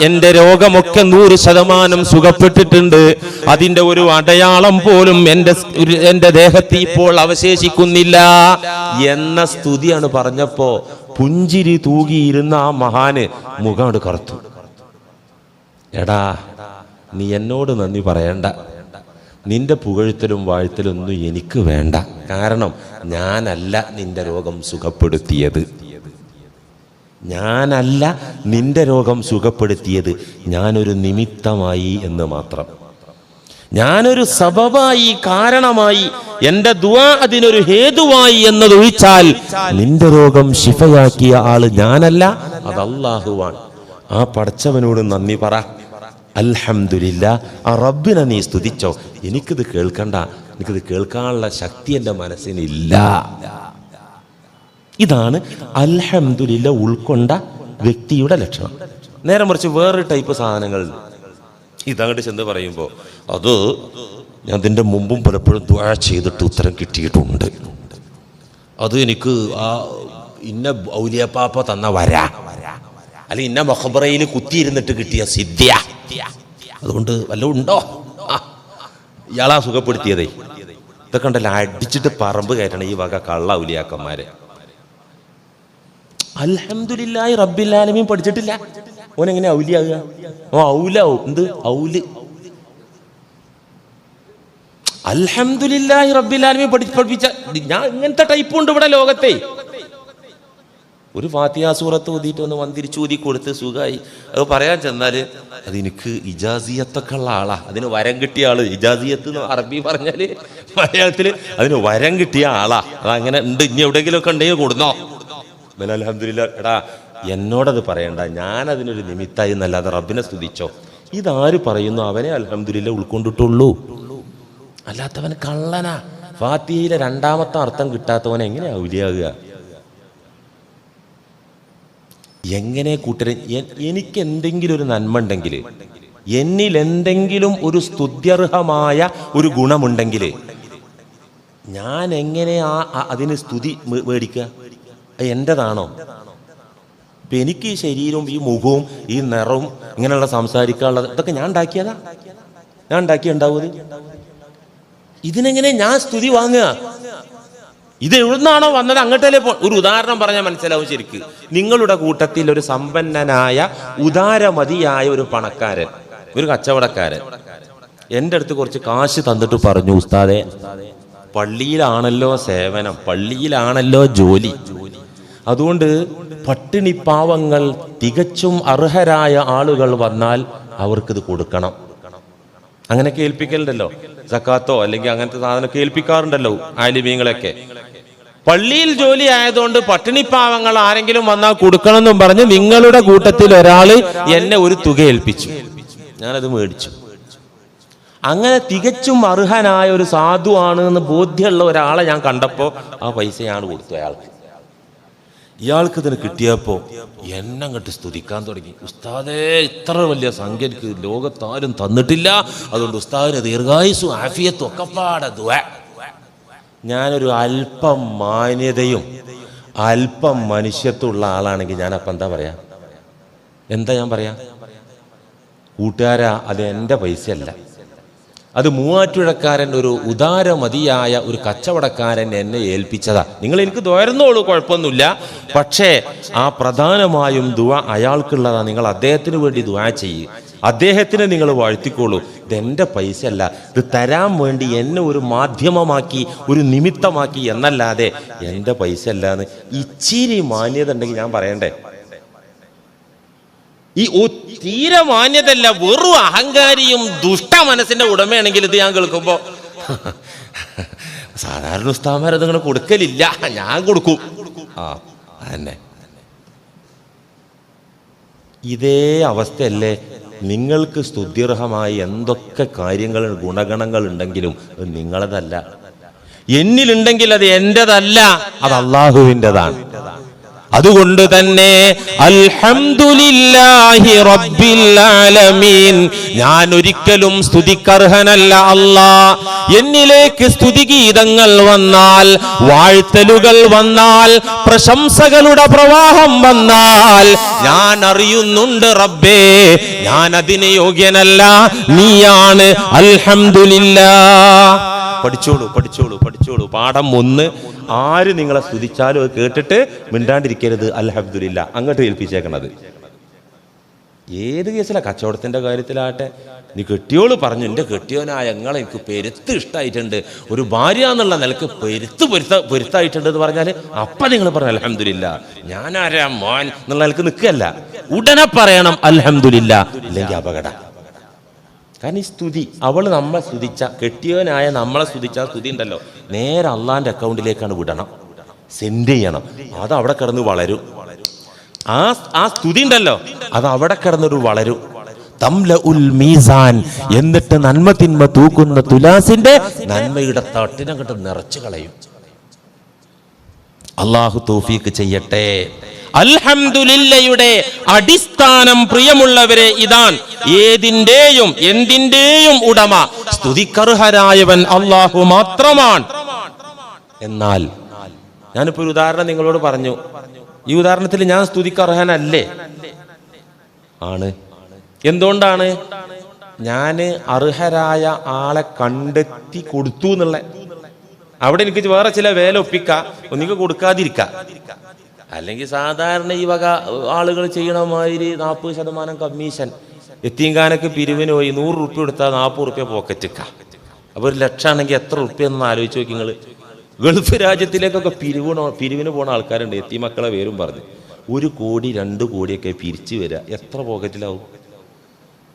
എന്റെ രോഗമൊക്കെ 100% സുഖപ്പെട്ടിട്ടുണ്ട്. അതിന്റെ ഒരു അടയാളം പോലും എന്റെ ദേഹത്ത് ഇപ്പോൾ അവശേഷിക്കുന്നില്ല എന്ന സ്തുതിയാണ് പറഞ്ഞപ്പോ പുഞ്ചിരി തൂകിയിരുന്ന ആ മഹാന് മുഖം കറുത്തു. എടാ, നീ എന്നോട് നന്ദി പറയണ്ട, നിന്റെ പുകഴ്ത്തലും വാഴ്ത്തലും ഒന്നും എനിക്ക് വേണ്ട. കാരണം ഞാനല്ല നിന്റെ രോഗം സുഖപ്പെടുത്തിയത്, ഞാനൊരു നിമിത്തമായി എന്ന് മാത്രം. ഞാനൊരു സബബായി, കാരണമായി, എന്റെ ദുആ അതിനൊരു ഹേതുവായി എന്നതൊഴിച്ചാൽ നിന്റെ രോഗം ശിഫയാക്കിയ ആള് ഞാനല്ല, അത് അല്ലാഹുവാണ്. ആ പടച്ചവനോട് നന്ദി പറ. അൽഹംദുലില്ലാ, ആ റബ്ബിനെ നീ സ്തുതിച്ചോ. എനിക്കിത് കേൾക്കണ്ട, എനിക്കിത് കേൾക്കാനുള്ള ശക്തി എൻ്റെ മനസ്സിനില്ല. ഇതാണ് അൽഹംദുലില്ലാ ഉൾക്കൊണ്ട വ്യക്തിയുടെ ലക്ഷണം. നേരെ മറിച്ച് വേറൊരു ടൈപ്പ് സാധനങ്ങൾ ഇതങ്ങോട്ട് ചെന്ന് പറയുമ്പോൾ, അത് ഞാൻ ഇതിൻ്റെ മുമ്പും പലപ്പോഴും ദുആ ചെയ്തിട്ട് ഉത്തരം കിട്ടിയിട്ടുണ്ട്, അത് എനിക്ക് ആ ഇന്ന ഔലിയപ്പാപ്പ തന്ന വരാ, അല്ലെ ഇന്ന മഖബറയിൽ കുത്തിയിരുന്നിട്ട് കിട്ടിയ സിദ്ധ്യ, അതുകൊണ്ട് വല്ലതും ഉണ്ടോ, ഇയാളാ സുഖപ്പെടുത്തിയതേ. ഇതൊക്കെ ഉണ്ടല്ലോ അടിച്ചിട്ട് പറമ്പ് കയറ്റണം ഈ വക കള്ള ഔലിയാക്കന്മാരെ. അൽഹംദുലില്ലാഹി റബ്ബിൽ ആലമീൻ പഠിച്ചിട്ടില്ല, ഓനെങ്ങനെ ഔലിയാകുക? ഔലാവും. എന്ത് ഔല്? അൽഹംദുലില്ലാഹി റബ്ബിൽ ആലമീൻ പഠിപ്പിച്ച ഞാൻ ഇങ്ങനത്തെ ടൈപ്പുണ്ട് ഇവിടെ ലോകത്തെ. ഒരു ഫാത്തിഹ സൂറത്ത് ഓതിയിട്ട് ഒന്ന് വന്തിരിച്ചൂതി കൊടുത്ത് സുഖമായി. അത് പറയാൻ ചെന്നാല് അത് എനിക്ക് ഇജാസിയത്തൊക്കെ ഉള്ള ആളാ, അതിന് വരം കിട്ടിയ ആള്. ഇജാസിയത്ത് എന്ന് അറബി പറഞ്ഞാല് മലയാളത്തില് അതിന് വരം കിട്ടിയ ആളാ. അതങ്ങനെ ഉണ്ട്. ഇനി എവിടെയെങ്കിലും ഒക്കെ ഉണ്ടെങ്കിൽ കൊടുന്നോ. അൽഹംദുലില്ലാ. എടാ, എന്നോടത് പറയണ്ട, ഞാനതിനൊരു നിമിത്തായി എന്നല്ലാതെ റബ്ബിനെ സ്തുതിച്ചോ. ഇതാര് പറയുന്നു അവനെ അൽഹംദുലില്ലാ ഉൾക്കൊണ്ടിട്ടുള്ളൂ. അല്ലാത്തവൻ കള്ളനാ. ഫാത്തിഹയിലെ 2ാമത്തെ അർത്ഥം കിട്ടാത്തവൻ എങ്ങനെയാ ഔലിയാകുക? എങ്ങനെ കൂട്ടരെ? എനിക്ക് എന്തെങ്കിലും ഒരു നന്മ ഉണ്ടെങ്കിൽ, എന്നിൽ എന്തെങ്കിലും ഒരു സ്തുത്യർഹമായ ഒരു ഗുണമുണ്ടെങ്കിൽ ഞാൻ എങ്ങനെ അതിന് സ്തുതി മേടിക്കുക? എൻ്റെതാണോ? ഇപ്പം എനിക്ക് ഈ ശരീരവും ഈ മുഖവും ഈ നിറവും ഇങ്ങനെയുള്ള സംസാരിക്കാനുള്ളത് ഇതൊക്കെ ഞാൻ ഉണ്ടാക്കിയതാ, ഞാൻ ഉണ്ടാക്കിയുണ്ടാവൂത്. ഇതിനെങ്ങനെ ഞാൻ സ്തുതി വാങ്ങുക? ഇത് എവിടുന്നാണോ വന്നത് അങ്ങോട്ടല്ലേ ഒരു ഉദാഹരണം പറഞ്ഞാൽ മനസ്സിലാവും ശരിക്ക്. നിങ്ങളുടെ കൂട്ടത്തിൽ ഒരു സമ്പന്നനായ ഉദാരമതിയായ ഒരു പണക്കാരൻ, ഒരു കച്ചവടക്കാരൻ എൻ്റെ അടുത്ത് കുറച്ച് കാശ് തന്നിട്ട് പറഞ്ഞു, ഉസ്താദേ, പള്ളിയിലാണല്ലോ സേവനം, പള്ളിയിലാണല്ലോ ജോലി, അതുകൊണ്ട് പട്ടിണി പാവങ്ങൾ തികച്ചും അർഹരായ ആളുകൾ വന്നാൽ അവർക്കിത് കൊടുക്കണം. അങ്ങനെ കേൾപ്പിക്കലുണ്ടല്ലോ, സക്കാത്തോ അല്ലെങ്കിൽ അങ്ങനത്തെ സാധനം കേൾപ്പിക്കാറുണ്ടല്ലോ ആലിമീങ്ങളൊക്കെ. പള്ളിയിൽ ജോലി ആയതുകൊണ്ട് പട്ടിണി പാവങ്ങൾ ആരെങ്കിലും വന്നാൽ കൊടുക്കണം എന്നും പറഞ്ഞ് നിങ്ങളുടെ കൂട്ടത്തിൽ ഒരാൾ എന്നെ ഒരു തുക ഏൽപ്പിച്ചു, ഞാനത് മേടിച്ചു. അങ്ങനെ തികച്ചും അർഹനായ ഒരു സാധുവാണ് എന്ന് ബോധ്യമുള്ള ഒരാളെ ഞാൻ കണ്ടപ്പോൾ ആ പൈസയാണ് കൊടുത്തു അയാൾക്ക്. ഇയാൾക്ക് ഇതിന് കിട്ടിയപ്പോൾ എന്നെ അങ്ങോട്ട് സ്തുതിക്കാൻ തുടങ്ങി. ഉസ്താദേ, ഇത്ര വലിയ സംഖ്യ എനിക്ക് ലോകത്താരും തന്നിട്ടില്ല, അതുകൊണ്ട് ഉസ്താദിന് ദീർഘായുസ്സും ആഫിയത്തും ഒക്കെ പാടെ ദുആ. ഞാനൊരു അല്പം മാന്യതയും അല്പം മനുഷ്യത്വമുള്ള ആളാണെങ്കിൽ ഞാൻ അപ്പം എന്താ പറയാ? ഞാൻ പറയാ, കൂട്ടുകാരാ, അത് എൻ്റെ പൈസയല്ല, അത് മൂവാറ്റുപുഴക്കാരൻ ഒരു ഉദാരമതിയായ ഒരു കച്ചവടക്കാരൻ എന്നെ ഏൽപ്പിച്ചതാ. നിങ്ങൾ എനിക്ക് ദ്വാരുന്നോളൂ, കുഴപ്പമൊന്നുമില്ല. പക്ഷേ ആ പ്രധാനമായും ദുആ അയാൾക്കുള്ളതാ. നിങ്ങൾ അദ്ദേഹത്തിന് വേണ്ടി ദുആ ചെയ്യുക, അദ്ദേഹത്തിന് നിങ്ങൾ വാഴ്ത്തിക്കോളൂ. ഇതെൻ്റെ പൈസ അല്ല, ഇത് തരാൻ വേണ്ടി എന്നെ ഒരു മാധ്യമമാക്കി, ഒരു നിമിത്തമാക്കി എന്നല്ലാതെ എൻ്റെ പൈസ അല്ലാന്ന് ഇച്ചിരി മാന്യത ഉണ്ടെങ്കിൽ ഞാൻ പറയണ്ടേ? ഈ തീരെ മാന്യതല്ല, വെറും അഹങ്കാരിയും ദുഷ്ട മനസ്സിന്റെ ഉടമയാണെങ്കിൽ ഇത് ഞാൻ കേൾക്കുമ്പോ സാധാരണ ഉസ്താദന്മാരത് ഇങ്ങനെ കൊടുക്കലില്ല, ഞാൻ കൊടുക്കും. അതന്നെ, ഇതേ അവസ്ഥയല്ലേ നിങ്ങൾക്ക് സ്തുത്യർഹമായി എന്തൊക്കെ കാര്യങ്ങൾ ഗുണഗണങ്ങൾ ഉണ്ടെങ്കിലും അത് നിങ്ങളതല്ല. എന്നിലുണ്ടെങ്കിൽ അത് എന്റേതല്ല, അത് അള്ളാഹുവിൻ്റെതാണ്. അതുകൊണ്ട് തന്നെ അൽഹംദുലില്ലാഹി റബ്ബിൽ ആലമീൻ, ഞാൻ ഒരിക്കലും സ്തുതിക്കർഹനല്ല അല്ലാ. എന്നിലേക്ക് സ്തുതിഗീതങ്ങൾ വന്നാൽ, വാഴ്ത്തലുകൾ വന്നാൽ, പ്രശംസകളുടെ പ്രവാഹം വന്നാൽ ഞാൻ അറിയുന്നുണ്ട് റബ്ബേ, ഞാൻ അതിന് യോഗ്യനല്ല, നീയാണ്. അൽഹംദുലില്ലാഹ്. പഠിച്ചോളൂ പഠിച്ചോളൂ പഠിച്ചോളൂ. പാഠം 1, ആര് നിങ്ങളെ സ്തുതിച്ചാലും അത് കേട്ടിട്ട് മിണ്ടാണ്ടിരിക്കരുത്, അൽഹംദുലില്ലാ അങ്ങോട്ട് ഏൽപ്പിച്ചേക്കണത്. ഏത് കേസിലാണ്, കച്ചവടത്തിന്റെ കാര്യത്തിലാട്ടെ. നീ കെട്ടിയോള് പറഞ്ഞു, എൻ്റെ കെട്ടിയോനായ ഞങ്ങളെ എനിക്ക് പെരുത്ത് ഇഷ്ടമായിട്ടുണ്ട്, ഒരു ഭാര്യ എന്നുള്ള നിലക്ക് പൊരുത്തായിട്ടുണ്ട് എന്ന് പറഞ്ഞാൽ അപ്പം നിങ്ങൾ പറഞ്ഞു അൽഹംദുലില്ലാ, ഞാനാരാ മോൻ എന്നുള്ള നിലക്ക് നിൽക്കുകയല്ല, ഉടനെ പറയണം അൽഹംദുലില്ലാ, ഇല്ലെങ്കിൽ അപകടം. കാരണം ഈ സ്തുതി, അവൾ നമ്മളെ സ്തുതിച്ച, കെട്ടിയവനായ നമ്മളെ സ്തുതിച്ച സ്തുതി ഉണ്ടല്ലോ, നേരെ അള്ളാന്റെ അക്കൗണ്ടിലേക്കാണ് വിടണം, സെൻഡ് ചെയ്യണം. അത് അവിടെ കിടന്ന് വളരും. ആ സ്തുതി ഉണ്ടല്ലോ, അത് അവിടെ കിടന്നൊരു വളരും. തംലഉൽ മീസാൻ, എന്നിട്ട് നന്മ തിന്മ തൂക്കുന്ന തുലാസിന്റെ നന്മയുടെ തട്ടിനങ്ങട്ട് നിറച്ചു കളയും. അള്ളാഹു തൗഫീഖ് ചെയ്യട്ടെ. അൽഹംദുലില്ലയുടെ അടിസ്ഥാനം പ്രിയമുള്ളവരെ ഇതാണ്. ഏതിന്റെയും എന്തിന്റെയും ഉടമ സ്തുതിക്കർഹരായവൻ അള്ളാഹു മാത്രമാണ്. എന്നാൽ ഞാനിപ്പോ ഒരു ഉദാഹരണം നിങ്ങളോട് പറഞ്ഞു. ഈ ഉദാഹരണത്തിൽ ഞാൻ സ്തുതിക്കർഹനല്ലേ? ആണ്. എന്തുകൊണ്ടാണ്? ഞാന് അർഹരായ ആളെ കണ്ടെത്തി കൊടുത്തു എന്നുള്ള, അവിടെ എനിക്ക് വേറെ ചില വേല ഒപ്പിക്കാം, ഒന്നിക്ക് കൊടുക്കാതിരിക്കാം. അല്ലെങ്കിൽ സാധാരണ ഈ വക ആളുകൾ ചെയ്യണ മാതിരി 40% കമ്മീഷൻ, എത്തീങ്കാനൊക്കെ പിരിവിന് പോയി 100 റുപ്യ കൊടുത്താൽ 40 റുപ്യ പോക്കറ്റിക്ക. അപ്പോൾ 1 ലക്ഷം ആണെങ്കിൽ എത്ര റുപ്യ എന്ന് ആലോചിച്ച് നോക്കി നിങ്ങൾ. ഗൾഫ് രാജ്യത്തിലേക്കൊക്കെ പിരിവിന് പോണ ആൾക്കാരുണ്ട്. എത്തി മക്കളെ പേരും പറഞ്ഞ് 1 കോടി 2 കോടിയൊക്കെ പിരിച്ചു വരിക, എത്ര പോക്കറ്റിലാവും?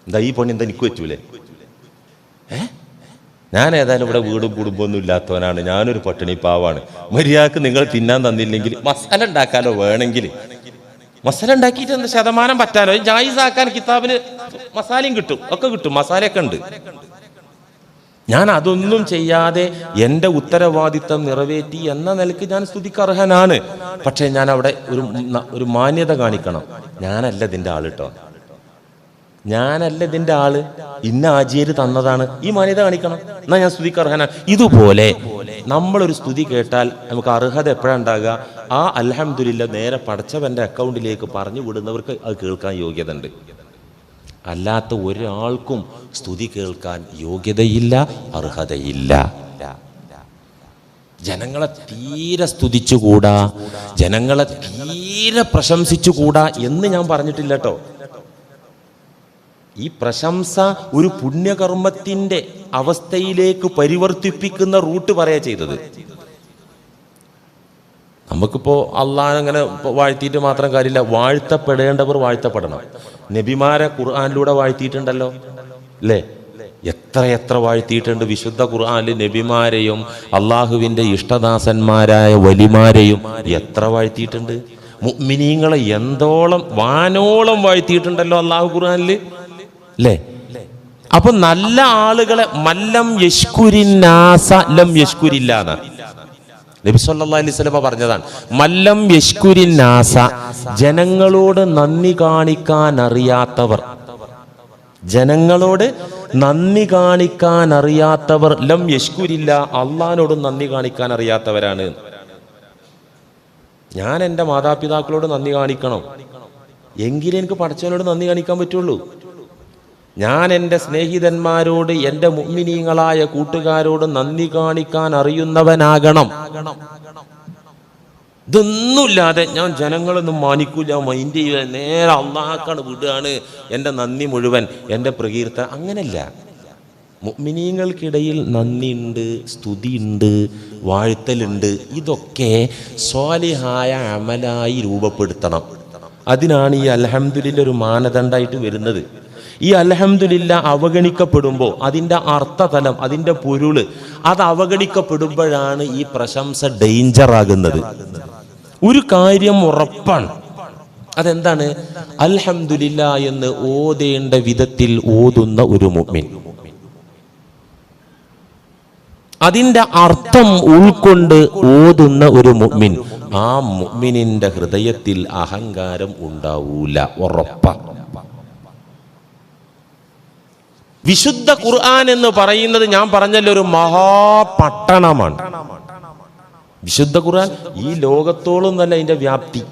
എന്താ ഈ പണി എന്താ എനിക്ക് പറ്റൂലേ? ഞാൻ ഏതായാലും ഇവിടെ വീടും കുടുംബമൊന്നും ഇല്ലാത്തവനാണ്, ഞാനൊരു പട്ടിണി പാവാണ്. മര്യാദക്ക് നിങ്ങൾ തിന്നാൻ തന്നില്ലെങ്കിൽ മസാല ഉണ്ടാക്കാലോ, വേണമെങ്കിൽ മസാല ഉണ്ടാക്കിയിട്ട് എന്താ ശതമാനം പറ്റാലോ, ജായിസാക്കാൻ കിതാബിന് മസാലയും കിട്ടും, ഒക്കെ കിട്ടും, മസാലയൊക്കെ ഉണ്ട്. ഞാൻ അതൊന്നും ചെയ്യാതെ എൻ്റെ ഉത്തരവാദിത്തം നിറവേറ്റി എന്ന നിലയ്ക്ക് ഞാൻ സ്തുതിക്കർഹനാണ്. പക്ഷെ ഞാൻ അവിടെ ഒരു മാന്യത കാണിക്കണം. ഞാനല്ല ഇതിൻ്റെ ആള് കേട്ടോ, ഞാനല്ല ഇതിൻ്റെ ആള്, ഇന്ന ആജിയര് തന്നതാണ്, ഈ മാന്യത കാണിക്കണം. എന്നാ ഞാൻ സ്തുതിക്കർഹനാണ്. ഇതുപോലെ നമ്മളൊരു സ്തുതി കേട്ടാൽ നമുക്ക് അർഹത എപ്പോഴാണ് ഉണ്ടാകുക? ആ അൽഹംദുലില്ലാ നേരെ പടച്ചവന്റെ അക്കൗണ്ടിലേക്ക് പറഞ്ഞു വിടുന്നവർക്ക് അത് കേൾക്കാൻ യോഗ്യത ഉണ്ട്. അല്ലാത്ത ഒരാൾക്കും സ്തുതി കേൾക്കാൻ യോഗ്യതയില്ല, അർഹതയില്ല. ജനങ്ങളെ തീരെ സ്തുതിച്ചുകൂടാ, ജനങ്ങളെ തീരെ പ്രശംസിച്ചുകൂടാ എന്ന് ഞാൻ പറഞ്ഞിട്ടില്ല കേട്ടോ. ഈ പ്രശംസ ഒരു പുണ്യകർമ്മത്തിന്റെ അവസ്ഥയിലേക്ക് പരിവർത്തിപ്പിക്കുന്ന റൂട്ട് പറയാ ചെയ്തത്. നമുക്കിപ്പോൾ അള്ളാഹ് അങ്ങനെ വാഴ്ത്തിയിട്ട് മാത്രം കാര്യമില്ല, വാഴ്ത്തപ്പെടേണ്ടവർ വാഴ്ത്തപ്പെടണം. നബിമാരെ ഖുർആനിലൂടെ വാഴ്ത്തിയിട്ടുണ്ടല്ലോ അല്ലേ? എത്ര വാഴ്ത്തിയിട്ടുണ്ട് വിശുദ്ധ ഖുർആനിൽ. നബിമാരെയും അള്ളാഹുവിൻ്റെ ഇഷ്ടദാസന്മാരായ വലിമാരെയും എത്ര വാഴ്ത്തിയിട്ടുണ്ട്. മുഅ്മിനീങ്ങളെ എന്തോളം വാനോളം വാഴ്ത്തിയിട്ടുണ്ടല്ലോ അള്ളാഹു ഖുർആനിൽ അല്ലേ? അപ്പൊ നല്ല ആളുകളെ മല്ലം യശ്കുരിന്നാസ ലം യശ്കുരില്ലാന്ന് നബി സല്ലല്ലാഹു അലൈഹി വസല്ലം പറഞ്ഞതാണ്. മല്ലം യശ്കുരിന്നാസ, ജനങ്ങളോട് നന്ദി കാണിക്കാൻ അറിയാത്തവർ, ജനങ്ങളോട് നന്ദി കാണിക്കാൻ അറിയാത്തവർ ലം യശ്കുരില്ല, അള്ളാഹിനോടും നന്ദി കാണിക്കാൻ അറിയാത്തവരാണ്. ഞാൻ എൻ്റെ മാതാപിതാക്കളോട് നന്ദി കാണിക്കണം, എങ്കിലേ എനിക്ക് പടച്ചവനോട് നന്ദി കാണിക്കാൻ പറ്റുള്ളൂ. ഞാൻ എൻ്റെ സ്നേഹിതന്മാരോട്, എൻ്റെ മുഅ്മിനീങ്ങളായ കൂട്ടുകാരോട് നന്ദി കാണിക്കാൻ അറിയുന്നവനാകണം. ഇതൊന്നുമില്ലാതെ ഞാൻ ജനങ്ങളൊന്നും മാനിക്കൂല, മൈൻഡ് ചെയ്യുക, നേരെ അള്ളാഹ്ക്കാണ് വിടുകയാണ് എൻ്റെ നന്ദി മുഴുവൻ, എൻ്റെ പ്രകീർത്തനം. അങ്ങനല്ല. മുഅ്മിനീങ്ങൾക്കിടയിൽ നന്ദിയുണ്ട്, സ്തുതിയുണ്ട്, വാഴ്ത്തലുണ്ട്. ഇതൊക്കെ സ്വാലിഹായ അമലായി രൂപപ്പെടുത്തണം. അതിനാണ് ഈ അൽഹംദുലില്ലാ ഒരു മാനദണ്ഡമായിട്ട് വരുന്നത്. ഈ അൽഹംദുലില്ലാ അവഗണിക്കപ്പെടുമ്പോൾ അതിൻ്റെ അർത്ഥതലം, അതിൻ്റെ പൊരുള് അത് അവഗണിക്കപ്പെടുമ്പോഴാണ് ഈ പ്രശംസ ഡേഞ്ചർ ആകുന്നത്. ഒരു കാര്യം ഉറപ്പാണ്, അതെന്താണ്? അൽഹംദുലില്ലാ എന്ന് ഓതേണ്ട വിധത്തിൽ ഓതുന്ന ഒരു മുഅ്മിൻ, അതിൻ്റെ അർത്ഥം ഉൾക്കൊണ്ട് ഓതുന്ന ഒരു മുഅ്മിൻ, ആ മുഅ്മിനിന്റെ ഹൃദയത്തിൽ അഹങ്കാരം ഉണ്ടാവൂല, ഉറപ്പാണ്. വിശുദ്ധ ഖുർആൻ എന്ന് പറയുന്നത് ഞാൻ പറഞ്ഞല്ലോ ഒരു മഹാപട്ടണമാണ്. വിശുദ്ധ ഖുർആൻ ഈ ലോകത്തോളം നല്ല അതിന്റെ വ്യാപ്തി.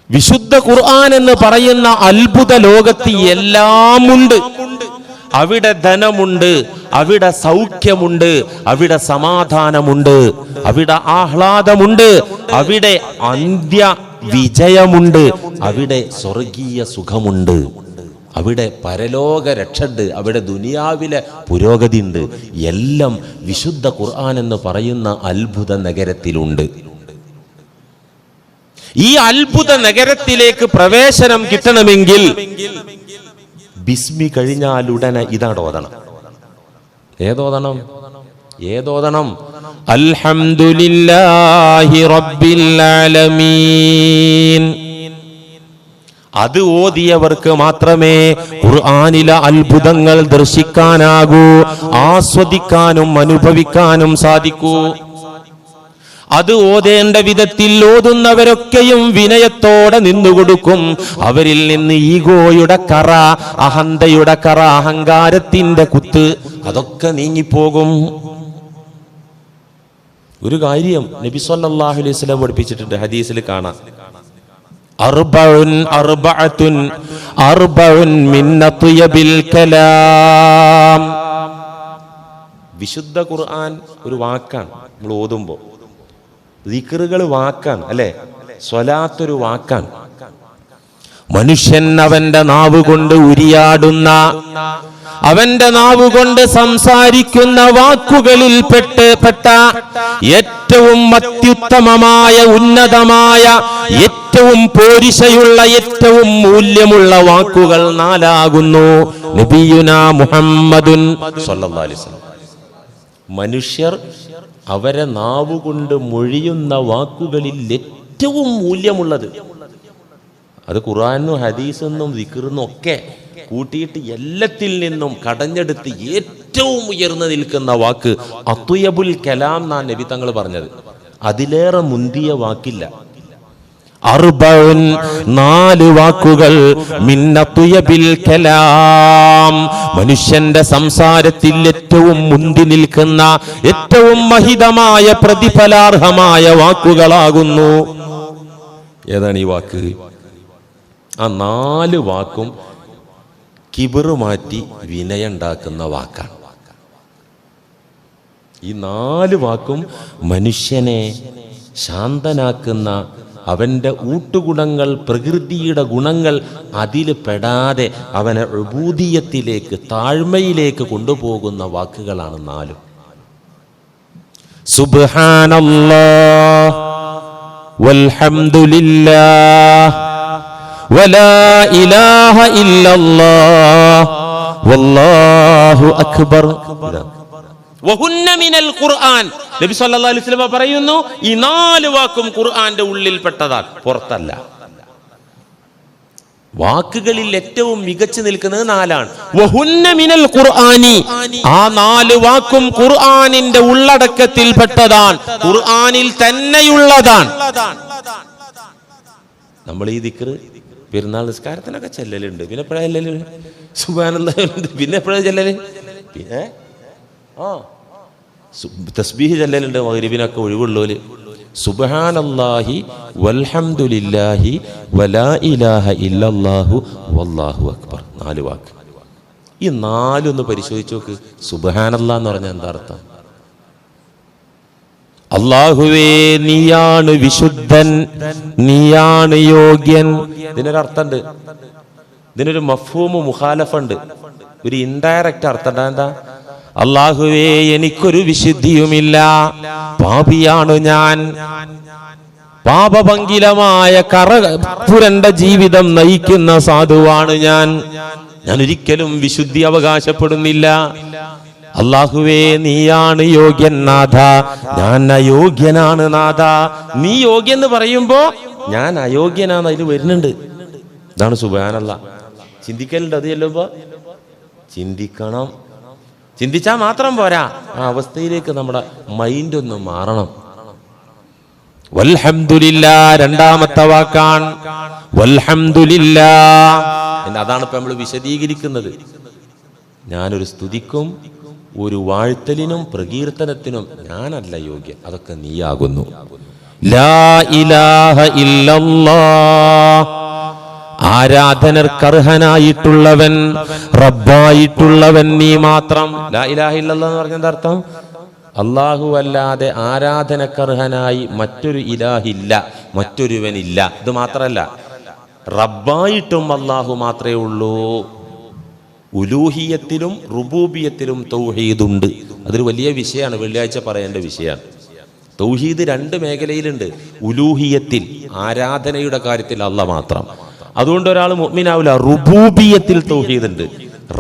വിശുദ്ധ ഖുർആൻ എന്ന് പറയുന്ന അത്ഭുത ലോകത്ത് എല്ലാമുണ്ട്. അവിടെ ധനമുണ്ട്, അവിടെ സൗഖ്യമുണ്ട്, അവിടെ സമാധാനമുണ്ട്, അവിടെ ആഹ്ലാദമുണ്ട്, അവിടെ അന്ത്യ വിജയമുണ്ട്, അവിടെ സ്വർഗീയ സുഖമുണ്ട്, അവിടെ പരലോക രക്ഷയുണ്ട്, അവിടെ ദുനിയാവിലെ പുരോഗതി ഉണ്ട്. എല്ലാം വിശുദ്ധ ഖുർആൻ എന്ന് പറയുന്ന അത്ഭുത നഗരത്തിലുണ്ട്. ഈ അത്ഭുത നഗരത്തിലേക്ക് പ്രവേശനം കിട്ടണമെങ്കിൽ ബിസ്മി കഴിഞ്ഞാൽ ഉടനെ ഇതാണ് ഓതണം. ഏതോതണം? അൽഹംദുലില്ലാഹി റബ്ബിൽ ആലമീൻ. അത് ഓതിയവർക്ക് മാത്രമേ ഖുർആനിലെ അത്ഭുതങ്ങൾ ദർശിക്കാനാകൂ, ആസ്വദിക്കാനും അനുഭവിക്കാനും സാധിക്കൂ. അത് ഓതേണ്ട വിധത്തിൽ ഓതുന്നവരൊക്കെയും വിനയത്തോടെ നിന്നുകൊടുക്കും. അവരിൽ നിന്ന് ഈഗോയുടെ കറ, അഹന്തയുടെ കറ, അഹങ്കാരത്തിന്റെ കുത്ത് അതൊക്കെ നീങ്ങിപ്പോകും. ഒരു കാര്യം നബി സല്ലല്ലാഹു അലൈഹി വസല്ലം പഠിപ്പിച്ചിട്ടുണ്ട്, ഹദീസിൽ കാണാം. അർബഉൻ മിൻ അത്യബിൽ കലാം. വിശുദ്ധ ഖുർആൻ ഒരു വാക്കാണ്. നമ്മൾ ഓതുമ്പോൾ ദിക്റുകൾ വാക്കാണ് അല്ലെ? സ്വലാത്ത് ഒരു വാക്കാണ്. മനുഷ്യൻ അവന്റെ നാവ് കൊണ്ട് ഉരിയാടുന്ന, അവന്റെ നാവുകൊണ്ട് സംസാരിക്കുന്ന വാക്കുകളിൽ പെട്ട ഏറ്റവും അത്യുത്തമമായ, ഉന്നതമായ, ഏറ്റവും പോരിശയുള്ള, ഏറ്റവും മൂല്യമുള്ള വാക്കുകൾ 4 നബിയുനാ മുഹമ്മദുൻ സ്വല്ലല്ലാഹു അലൈഹി വസല്ലം. മനുഷ്യർ അവരെ നാവുകൊണ്ട് മൊഴിയുന്ന വാക്കുകളിൽ ഏറ്റവും മൂല്യമുള്ളത്, അത് ഖുർആനും ഹദീസെന്നും ദിക്റെന്നും ഒക്കെ കൂട്ടിയിട്ട് എല്ലാത്തിൽ നിന്നും കടഞ്ഞെടുത്ത് ഏറ്റവും ഉയർന്നു നിൽക്കുന്ന വാക്ക് അത്വയബുൽ കലാം എന്നാണ് നബി തങ്ങൾ പറഞ്ഞത്. അതിലേറെ മുന്തിയ വാക്കില്ല. 4 വാക്കുകൾ മിൻ അത്വയബിൽ കലാം. മനുഷ്യന്റെ സംസാരത്തിൽ ഏറ്റവും മുന്തി നിൽക്കുന്ന, ഏറ്റവും മഹിതമായ, പ്രതിഫലാർഹമായ വാക്കുകളാകുന്നു. ഏതാണ് ഈ വാക്ക്? ആ 4 വാക്കും കിബിറ് മാറ്റി വിനയുണ്ടാക്കുന്ന വാക്കാണ്. ഈ 4 വാക്കും മനുഷ്യനെ ശാന്തനാക്കുന്ന, അവൻ്റെ ഊട്ടുഗുണങ്ങൾ, പ്രകൃതിയുടെ ഗുണങ്ങൾ അതിൽ പെടാതെ അവനെ ഉബൂദിയത്തിലേക്ക്, താഴ്മയിലേക്ക് കൊണ്ടുപോകുന്ന വാക്കുകളാണ് 4. സുബ്ഹാനല്ലാഹ് വൽഹംദുലില്ലാഹ് വലാ ഇലാഹ ഇല്ലല്ലാഹ് വല്ലാഹു അക്ബർ. വഹുന്ന മിനൽ ഖുർആൻ. നബി സല്ലല്ലാഹു അലൈഹി വസല്ലം പറയുന്നു, ഈ 4 വാക്കും ഖുർആന്റെ ഉള്ളിൽപ്പെട്ടതാണ്, പുറത്തല്ല. വാക്കുകളിൽ ഏറ്റവും മികച്ചു നിൽക്കുന്നത് 4ആണ്. വഹുന്ന മിനൽ ഖുർആനി. ആ 4 വാക്കും ഖുർആനിന്റെ ഉള്ളടക്കത്തിൽപ്പെട്ടതാണ്, ഖുർആനിൽ തന്നെയുള്ളതാണ്. നമ്മൾ ഈ ദിക്ർ പെരുന്നാൾ നിസ്കാരത്തിനൊക്കെ ചെല്ലലുണ്ട്. പിന്നെ എപ്പോഴാ ചെല്ലല്? സുബ്ഹാനല്ലാഹ്. പിന്നെ എപ്പോഴാ ചെല്ലല്? പിന്നെ തസ്ബീഹ് ചെല്ലലുണ്ട് മഗ്‌രിബിനൊക്കെ ഒഴിവുള്ളോല്. സുബ്ഹാനല്ലാഹി വൽഹംദുലില്ലാഹി വലാ ഇലാഹ ഇല്ലല്ലാഹു വല്ലാഹു അക്ബർ. 4 വാക്ക്. ഈ 4 ഒന്ന് പരിശോധിച്ച് നോക്ക്. സുബ്ഹാനല്ലാഹ് എന്ന് പറഞ്ഞാൽ എന്താ അർത്ഥം? അല്ലാഹുവേ നീയാണ് വിശുദ്ധൻ, നീയാണ് യോഗ്യൻ. ഇതിനൊരർത്ഥമുണ്ട്, ഇതിനൊരു മഫ്ഹൂമു മുഖാലഫ ഉണ്ട്, ഒരു ഇൻഡയറക്റ്റ് അർത്ഥം. എന്താ? അല്ലാഹുവേ എനിക്കൊരു വിശുദ്ധിയുമില്ല, പാപിയാണ് ഞാൻ, പാപഭംഗിലമായ പുരണ്ട ജീവിതം നയിക്കുന്ന സാധുവാണ് ഞാൻ ഒരിക്കലും വിശുദ്ധി അവകാശപ്പെടുന്നില്ല. അല്ലാഹുവേ നീയാണ് യോഗ്യൻ നാഥ, ഞാൻ അയോഗ്യനാണ് നാഥ. നീ യോഗ്യൻ എന്ന് പറയുമ്പോ ഞാൻ അയോഗ്യനാണ് അതിൽ വരുന്നുണ്ട്. ഇതാണ് സുബ്ഹാനല്ലാഹ്. ചിന്തിക്കലുണ്ട്. അത് ചെല്ലുമ്പോ ചിന്തിക്കണം. ചിന്തിച്ചാൽ മാത്രം പോരാ, ആ അവസ്ഥയിലേക്ക് നമ്മുടെ മൈൻഡ് ഒന്ന് മാറണം. വൽഹംദുലില്ലാ രണ്ടാമത്തെ വാക്കാണ്. വൽഹംദുലില്ലാ അതാണ് ഇപ്പൊ നമ്മൾ വിശദീകരിക്കുന്നത്. ഞാനൊരു സ്തുതിക്കും ഒരു വാഴ്ത്തലിനും പ്രകീർത്തനത്തിനും ഞാനല്ല യോഗ്യൻ, അതൊക്കെ നീയാകുന്നു. ലാ ഇലാഹ ഇല്ലല്ലാഹ്. ആരാധനർക്കർഹനായിട്ടുള്ളവൻ, റബ്ബായിട്ടുള്ളവൻ നീ മാത്രം. ലാ ഇലാഹ ഇല്ലല്ലാഹ് എന്ന് പറഞ്ഞ എന്താ അർത്ഥം? അല്ലാഹു അല്ലാതെ ആരാധനക്കർഹനായി മറ്റൊരു ഇലാഹില്ല, മറ്റൊരുവനില്ല. ഇത് മാത്രല്ല, റബ്ബായിട്ടും അല്ലാഹു മാത്രമേ ഉള്ളൂ. ഉലൂഹിയത്തിലും റുബൂബിയത്തിലും തൗഹീദുണ്ട്. അതൊരു വലിയ വിഷയമാണ്, വെള്ളിയാഴ്ച പറയേണ്ട വിഷയമാണ്. തൗഹീദ് 2 മേഖലയിലുണ്ട്. ഉലൂഹിയത്തിൽ, ആരാധനയുടെ കാര്യത്തിൽ അല്ലാഹ് മാത്രം. അതുകൊണ്ട് ഒരാൾ മുഅ്മിനാവില്ല. റുബൂബിയത്തിൽ തൗഹീദ് ഉണ്ട്.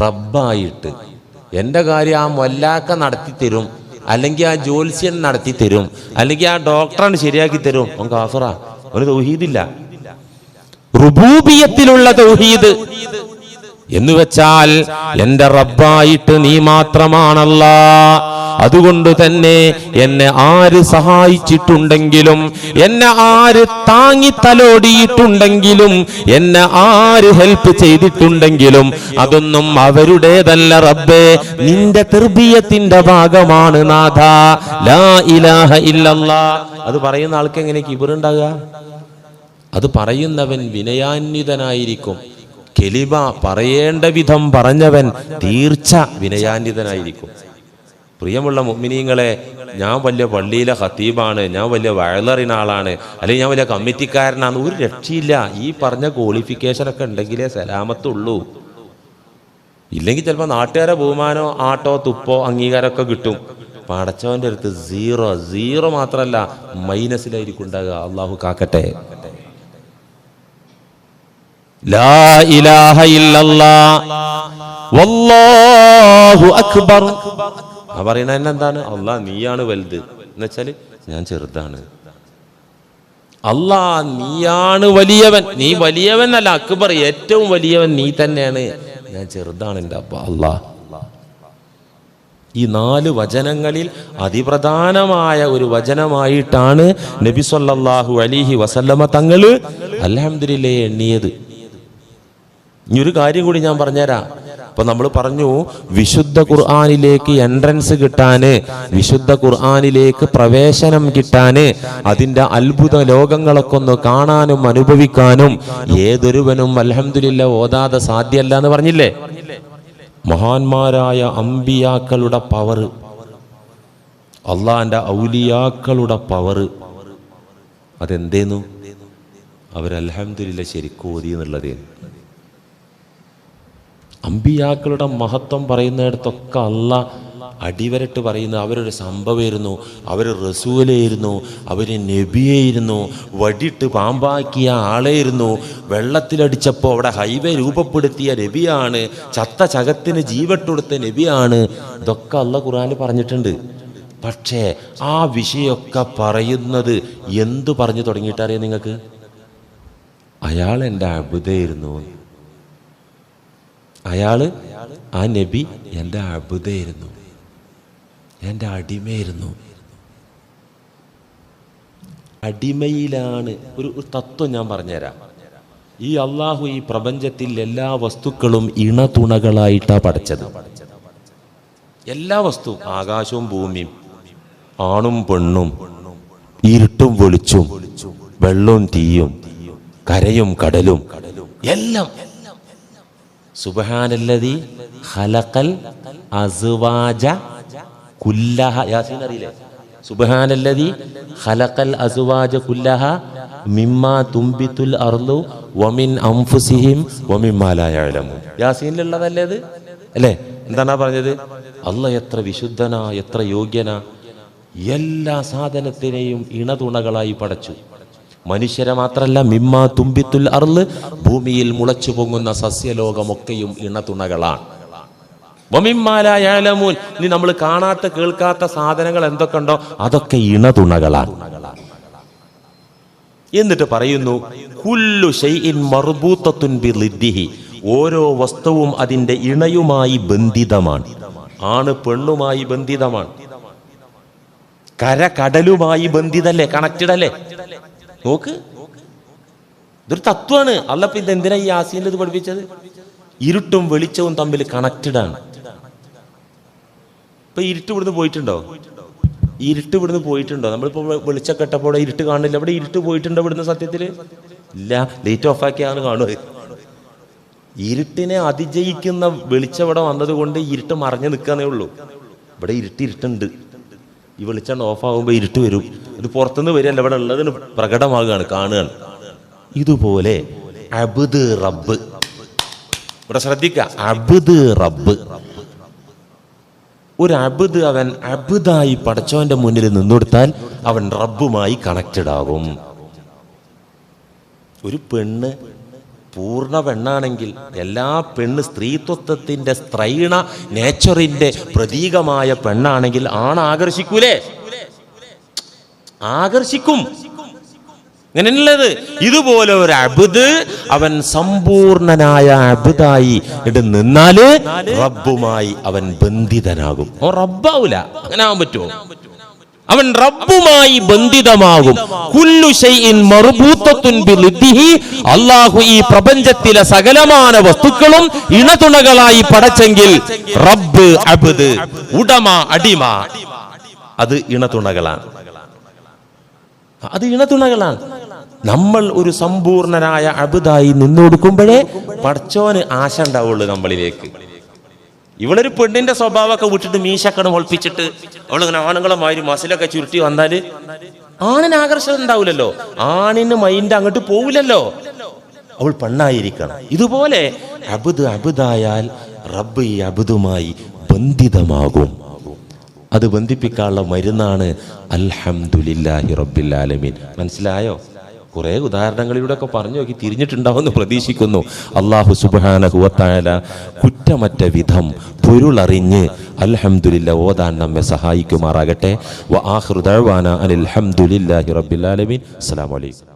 റബ്ബായിട്ട് എൻ്റെ കാര്യം ആ മൊല്ലാക്ക നടത്തി തരും, അല്ലെങ്കിൽ ആ ജ്യോത്സ്യൻ നടത്തി തരും, അല്ലെങ്കിൽ ആ ഡോക്ടറാണ് ശരിയാക്കി തരും, അവൻ കാഫിറാ, അവന് തൗഹീദില്ല. റുബൂബിയത്തിലുള്ള തൗഹീദ് എന്ന് വെച്ചാൽ എൻ്റെ റബ്ബായിട്ട് നീ മാത്രമാണല്ലാ. അതുകൊണ്ട് തന്നെ എന്നെ ആര് സഹായിച്ചിട്ടുണ്ടെങ്കിലും, എന്നെ ആര് താങ്ങി തലോടിയിട്ടുണ്ടെങ്കിലും, എന്നെ ആര് ഹെൽപ്പ് ചെയ്തിട്ടുണ്ടെങ്കിലും അതൊന്നും അവരുടേതല്ല റബ്ബേ, നിന്റെ തർബിയത്തിന്റെ ഭാഗമാണ് നാഥ. ലാ ഇലാഹ ഇല്ലല്ലാഹ്. അത് പറയുന്ന ആൾക്ക് എങ്ങനെ കിബറുണ്ടാകുക? അത് പറയുന്നവൻ വിനയാന്വിതനായിരിക്കും. കെലിമ പറയേണ്ട വിധം പറഞ്ഞവൻ തീർച്ച വിനയാന്വിതനായിരിക്കും. പ്രിയമുള്ള മുഅ്മിനീങ്ങളെ, ഞാൻ വലിയ പള്ളിയിലെ ഖത്തീബാണ്, ഞാൻ വലിയ വഅളറിന ആളാണ്, അല്ലെങ്കിൽ ഞാൻ വലിയ കമ്മിറ്റിക്കാരനാണ്, ഒരു രക്ഷയില്ല. ഈ പറഞ്ഞ ക്വാളിഫിക്കേഷനൊക്കെ ഉണ്ടെങ്കിലേ സലാമത്തുള്ളൂ. ഇല്ലെങ്കിൽ ചിലപ്പോൾ നാട്ടുകാരെ ബഹുമാനോ ആട്ടോ തുപ്പോ അംഗീകാരമൊക്കെ കിട്ടും. പടച്ചവന്റെ അടുത്ത് സീറോ മാത്രമല്ല മൈനസിലായിരിക്കും ഉണ്ടാകുക. അള്ളാഹു കാക്കട്ടെ. ലാ ഇലാഹ ഇല്ലല്ലാഹ് വല്ലാഹു അക്ബർ. ആ പറയുന്ന എന്താണ്? അല്ലാഹ് നീയാണ് വലുത് എന്നുവെച്ചാല് ഞാൻ ചെറുതാണ്. അല്ലാഹ് നീയാണ് വലിയവൻ, നീ വലിയവൻ അല്ല, അക്ബർ ഏറ്റവും വലിയവൻ നീ തന്നെയാണ്, ഞാൻ ചെറുതാണ് എൻ്റെ അപ്പ അല്ലാഹ്. ഈ 4 വചനങ്ങളിൽ അതിപ്രധാനമായ ഒരു വചനമായിട്ടാണ് നബി സല്ലല്ലാഹു അലൈഹി വസല്ലമ തങ്ങള് അൽഹംദുലില്ലാഹ് എണ്ണിയത്. ഇനി ഒരു കാര്യം കൂടി ഞാൻ പറഞ്ഞുതരാം. അപ്പൊ നമ്മൾ പറഞ്ഞു, വിശുദ്ധ ഖുർആനിലേക്ക് എൻട്രൻസ് കിട്ടാന്, വിശുദ്ധ ഖുർആനിലേക്ക് പ്രവേശനം കിട്ടാന്, അതിന്റെ അത്ഭുത ലോകങ്ങളൊക്കെ ഒന്ന് കാണാനും അനുഭവിക്കാനും ഏതൊരുവനും അൽഹംദുലില്ലാഹ് ഓതാതെ സാധ്യമല്ല എന്ന് പറഞ്ഞില്ലേ? മഹാന്മാരായ അമ്പിയാക്കളുടെ പവർ, അള്ളാന്റെ ഔലിയാക്കളുടെ പവർ, അതെന്തേന്നു? അവർ അൽഹംദുലില്ലാ ശരിക്കും ഓതി എന്നുള്ളത്. അമ്പിയാക്കളുടെ മഹത്വം പറയുന്നിടത്തൊക്കെ അള്ളാഹ് അടിവരട്ട് പറയുന്നത് അവരൊരു സംഭവമായിരുന്നു, അവർ റസൂലായിരുന്നു, അവർ നബിയായിരുന്നു, വടിയിട്ട് പാമ്പാക്കിയ ആളായിരുന്നു, വെള്ളത്തിലടിച്ചപ്പോൾ അവിടെ ഹൈവേ രൂപപ്പെടുത്തിയ നബിയാണ്, ചത്ത ചകത്തിന് ജീവട്ടൊടുത്ത നബിയാണ്. ഇതൊക്കെ അള്ളാഹ് ഖുർആനിൽ പറഞ്ഞിട്ടുണ്ട്. പക്ഷേ ആ വിഷയമൊക്കെ പറയുന്നത് എന്തു പറഞ്ഞു തുടങ്ങിയിട്ടറിയാം നിങ്ങൾക്ക്? അയാൾ എൻ്റെ അബുദായിരുന്നു, ആ നബി എൻ്റെ അബുദായിരുന്നു, എൻ്റെ അടിമയായിരുന്നു. അടിമയിലാണ് ഒരു തത്വം ഞാൻ പറഞ്ഞുതരാം. ഈ അള്ളാഹു ഈ പ്രപഞ്ചത്തിൽ എല്ലാ വസ്തുക്കളും ഇണതുണകളായിട്ടാണ് പഠിച്ചത്. എല്ലാ വസ്തുവും, ആകാശവും ഭൂമിയും, ആണും പെണ്ണും, ഇരുട്ടും വെളിച്ചും, വെള്ളവും തീയും, കരയും കടലും, എല്ലാം. സുബ്ഹാനല്ലദീ ഖലഖൽ അസ്വാജ കുല്ലഹ. യാസീൻ അറിയില്ലേ? സുബ്ഹാനല്ലദീ ഖലഖൽ അസ്വാജ കുല്ലഹ മിമ്മാ തുംബിതുൽ അർളു വമിൻ അൻഫുസിഹിം വമിമ്മാ ലാ യഅലമൂൻ. യാസീനിലുള്ളതല്ലേ അത്? അല്ലേ? എന്താണ് പറഞ്ഞത്? അല്ലാഹ് എത്ര വിശുദ്ധനാ, എത്ര യോഗ്യനാ. എല്ലാ സാധനത്തിനെയും ഇണതുണകളായി പടച്ചു. മനുഷ്യരെ മാത്രല്ല, മിമ്മാ തുംബിത്തുൽ അർള്, ഭൂമിയിൽ മുളച്ചു പൊങ്ങുന്ന സസ്യലോകമൊക്കെയും ഇണതുണകളാണ്. വമിമ്മാ ലാ യഅലമൂൻ, ഇനി നമ്മൾ കാണാത്ത കേൾക്കാത്ത സാധനങ്ങൾ എന്തൊക്കെ ഉണ്ടോ അതൊക്കെ ഇണതുണകളാണ്. എന്നിട്ട് പറയുന്നു, കുല്ലു ശൈഇൻ മർബൂത്തത്തുൻ ബിളിദ്ദിഹി, ഓരോ വസ്തുവും അതിൻ്റെ ഇണയുമായി ബന്ധിതമാണ്. ആണ് പെണ്ണുമായി ബന്ധിതമാണ്, കര കടലുമായി ബന്ധിതല്ലേ, കണക്റ്റഡ് അല്ലേ? നോക്ക്, ഇതൊരു തത്വമാണ്. അല്ലപ്പ ഇത് എന്തിനാ ഈ യാസീനിൽ ഇത് പഠിപ്പിച്ചത്? ഇരുട്ടും വെളിച്ചവും തമ്മിൽ കണക്റ്റഡ് ആണ്. ഇപ്പൊ ഇരുട്ട് ഇവിടുന്ന് പോയിട്ടുണ്ടോ? നമ്മളിപ്പോ വെളിച്ചം കെട്ടപ്പോൾ ഇരുട്ട് കാണില്ല. ഇവിടെ ഇരുട്ട് പോയിട്ടുണ്ടോ ഇവിടുന്ന്? സത്യത്തിൽ ഇല്ല. ലൈറ്റ് ഓഫ് ആക്കിയാണ് കാണുക. ഇരുട്ടിനെ അതിജയിക്കുന്ന വെളിച്ചം ഇവിടെ വന്നതുകൊണ്ട് ഇരുട്ട് മറഞ്ഞു നിൽക്കാന്നേ ഉള്ളൂ. ഇവിടെ ഇരുട്ടുണ്ട്. ഈ വെളിച്ചം ഓഫ് ആകുമ്പോൾ ഇരുട്ട് വരും. ഇത് പുറത്തുനിന്ന് വരികയല്ല, ഇവിടെ ഉള്ളതിന് പ്രകടമാകുകയാണ്, കാണുകയാണ്. ഇതുപോലെ അബ്ദ് റബ്ബ്, ഇവിടെ ശ്രദ്ധിക്കുക, അബ്ദ് റബ്ബ്. ഒരു അബ്ദ് അവൻ അബ്ദായി പടച്ചവന്റെ മുന്നിൽ നിന്നുകൊടുത്താൽ അവൻ റബ്ബുമായി കണക്റ്റഡ് ആകും. ഒരു പെണ്ണ് പൂർണ്ണ പെണ്ണാണെങ്കിൽ, എല്ലാ പെണ്ണ് സ്ത്രീത്വത്തിന്റെ സ്ത്രൈണ നേച്ചറിന്റെ പ്രതീകമായ പെണ്ണാണെങ്കിൽ ആണ് ആകർഷിക്കൂലേ? ആകർഷിക്കും. അങ്ങനെയുള്ളത്. ഇതുപോലെ ഒരു അബ്ദ് അവൻ സമ്പൂർണനായ അബ്ദായി നിന്നാല് റബ്ബുമായി അവൻ ബന്ധിതനാകും. ഓ റബ്ബാവൂല, അങ്ങനെ ആവാൻ പറ്റുമോ? അവൻ റബ്ബുമായി ബന്ധിതമാകും. കുല്ലു ശൈഇൻ മർബൂത്തത്തുൻ ബിളിദ്ദിഹി, അല്ലാഹു ഈ പ്രപഞ്ചത്തിലെ സകലമാന വസ്തുക്കളും ഇണതുണകളായി പടച്ചെങ്കിൽ റബ്ബ് അബ്ദ്, ഉടമ അടിമ, അത് ഇണതുണകളാണ്. നമ്മൾ ഒരു സമ്പൂർണനായ അബ്ദായി നിന്നൊടുക്കുമ്പോഴേ പടച്ചോന് ആശ ഉണ്ടാവുള്ളൂ നമ്മളിലേക്ക്. ഇവളൊരു പെണ്ണിന്റെ സ്വഭാവമൊക്കെ വിട്ടിട്ട് മീശക്കണ് ഒളിപ്പിച്ചിട്ട് അവളിങ്ങനെ ആണുങ്ങളെ മാതിരി മസിലൊക്കെ ചുരുട്ടി വന്നാല് ആണിന് ആകർഷണം ഉണ്ടാവില്ലല്ലോ, ആണിന് മൈൻഡ് അങ്ങോട്ട് പോവില്ലല്ലോ. അവൾ പെണ്ണായിരിക്കണം. ഇതുപോലെ അബ്ദായാൽ റബ്ബ് ഈ അബ്ദുമായി ബന്ധിതമാകും. അത് ബന്ധിപ്പിക്കാനുള്ള മരുന്നാണ് അൽഹംദുലില്ലാഹി റബ്ബിൽ ആലമീൻ. മനസ്സിലായോ? കുറെ ഉദാഹരണങ്ങളിലൂടെ ഒക്കെ പറഞ്ഞു നോക്കി തിരിഞ്ഞിട്ടുണ്ടാവുമെന്ന് പ്രതീക്ഷിക്കുന്നു. അല്ലാഹു സുബ്ഹാനഹു വ തആല കുറ്റമറ്റ വിധം പൊരുളറിഞ്ഞ് അൽഹംദുലില്ലാഹ് ഓതാൻ നമ്മെ സഹായിക്കുമാറാകട്ടെ. വ ആഖിറു ദഅവാന അനിൽ ഹംദുലില്ലാഹി റബ്ബിൽ ആലമീൻ. അസ്സലാമു അലൈക്കും.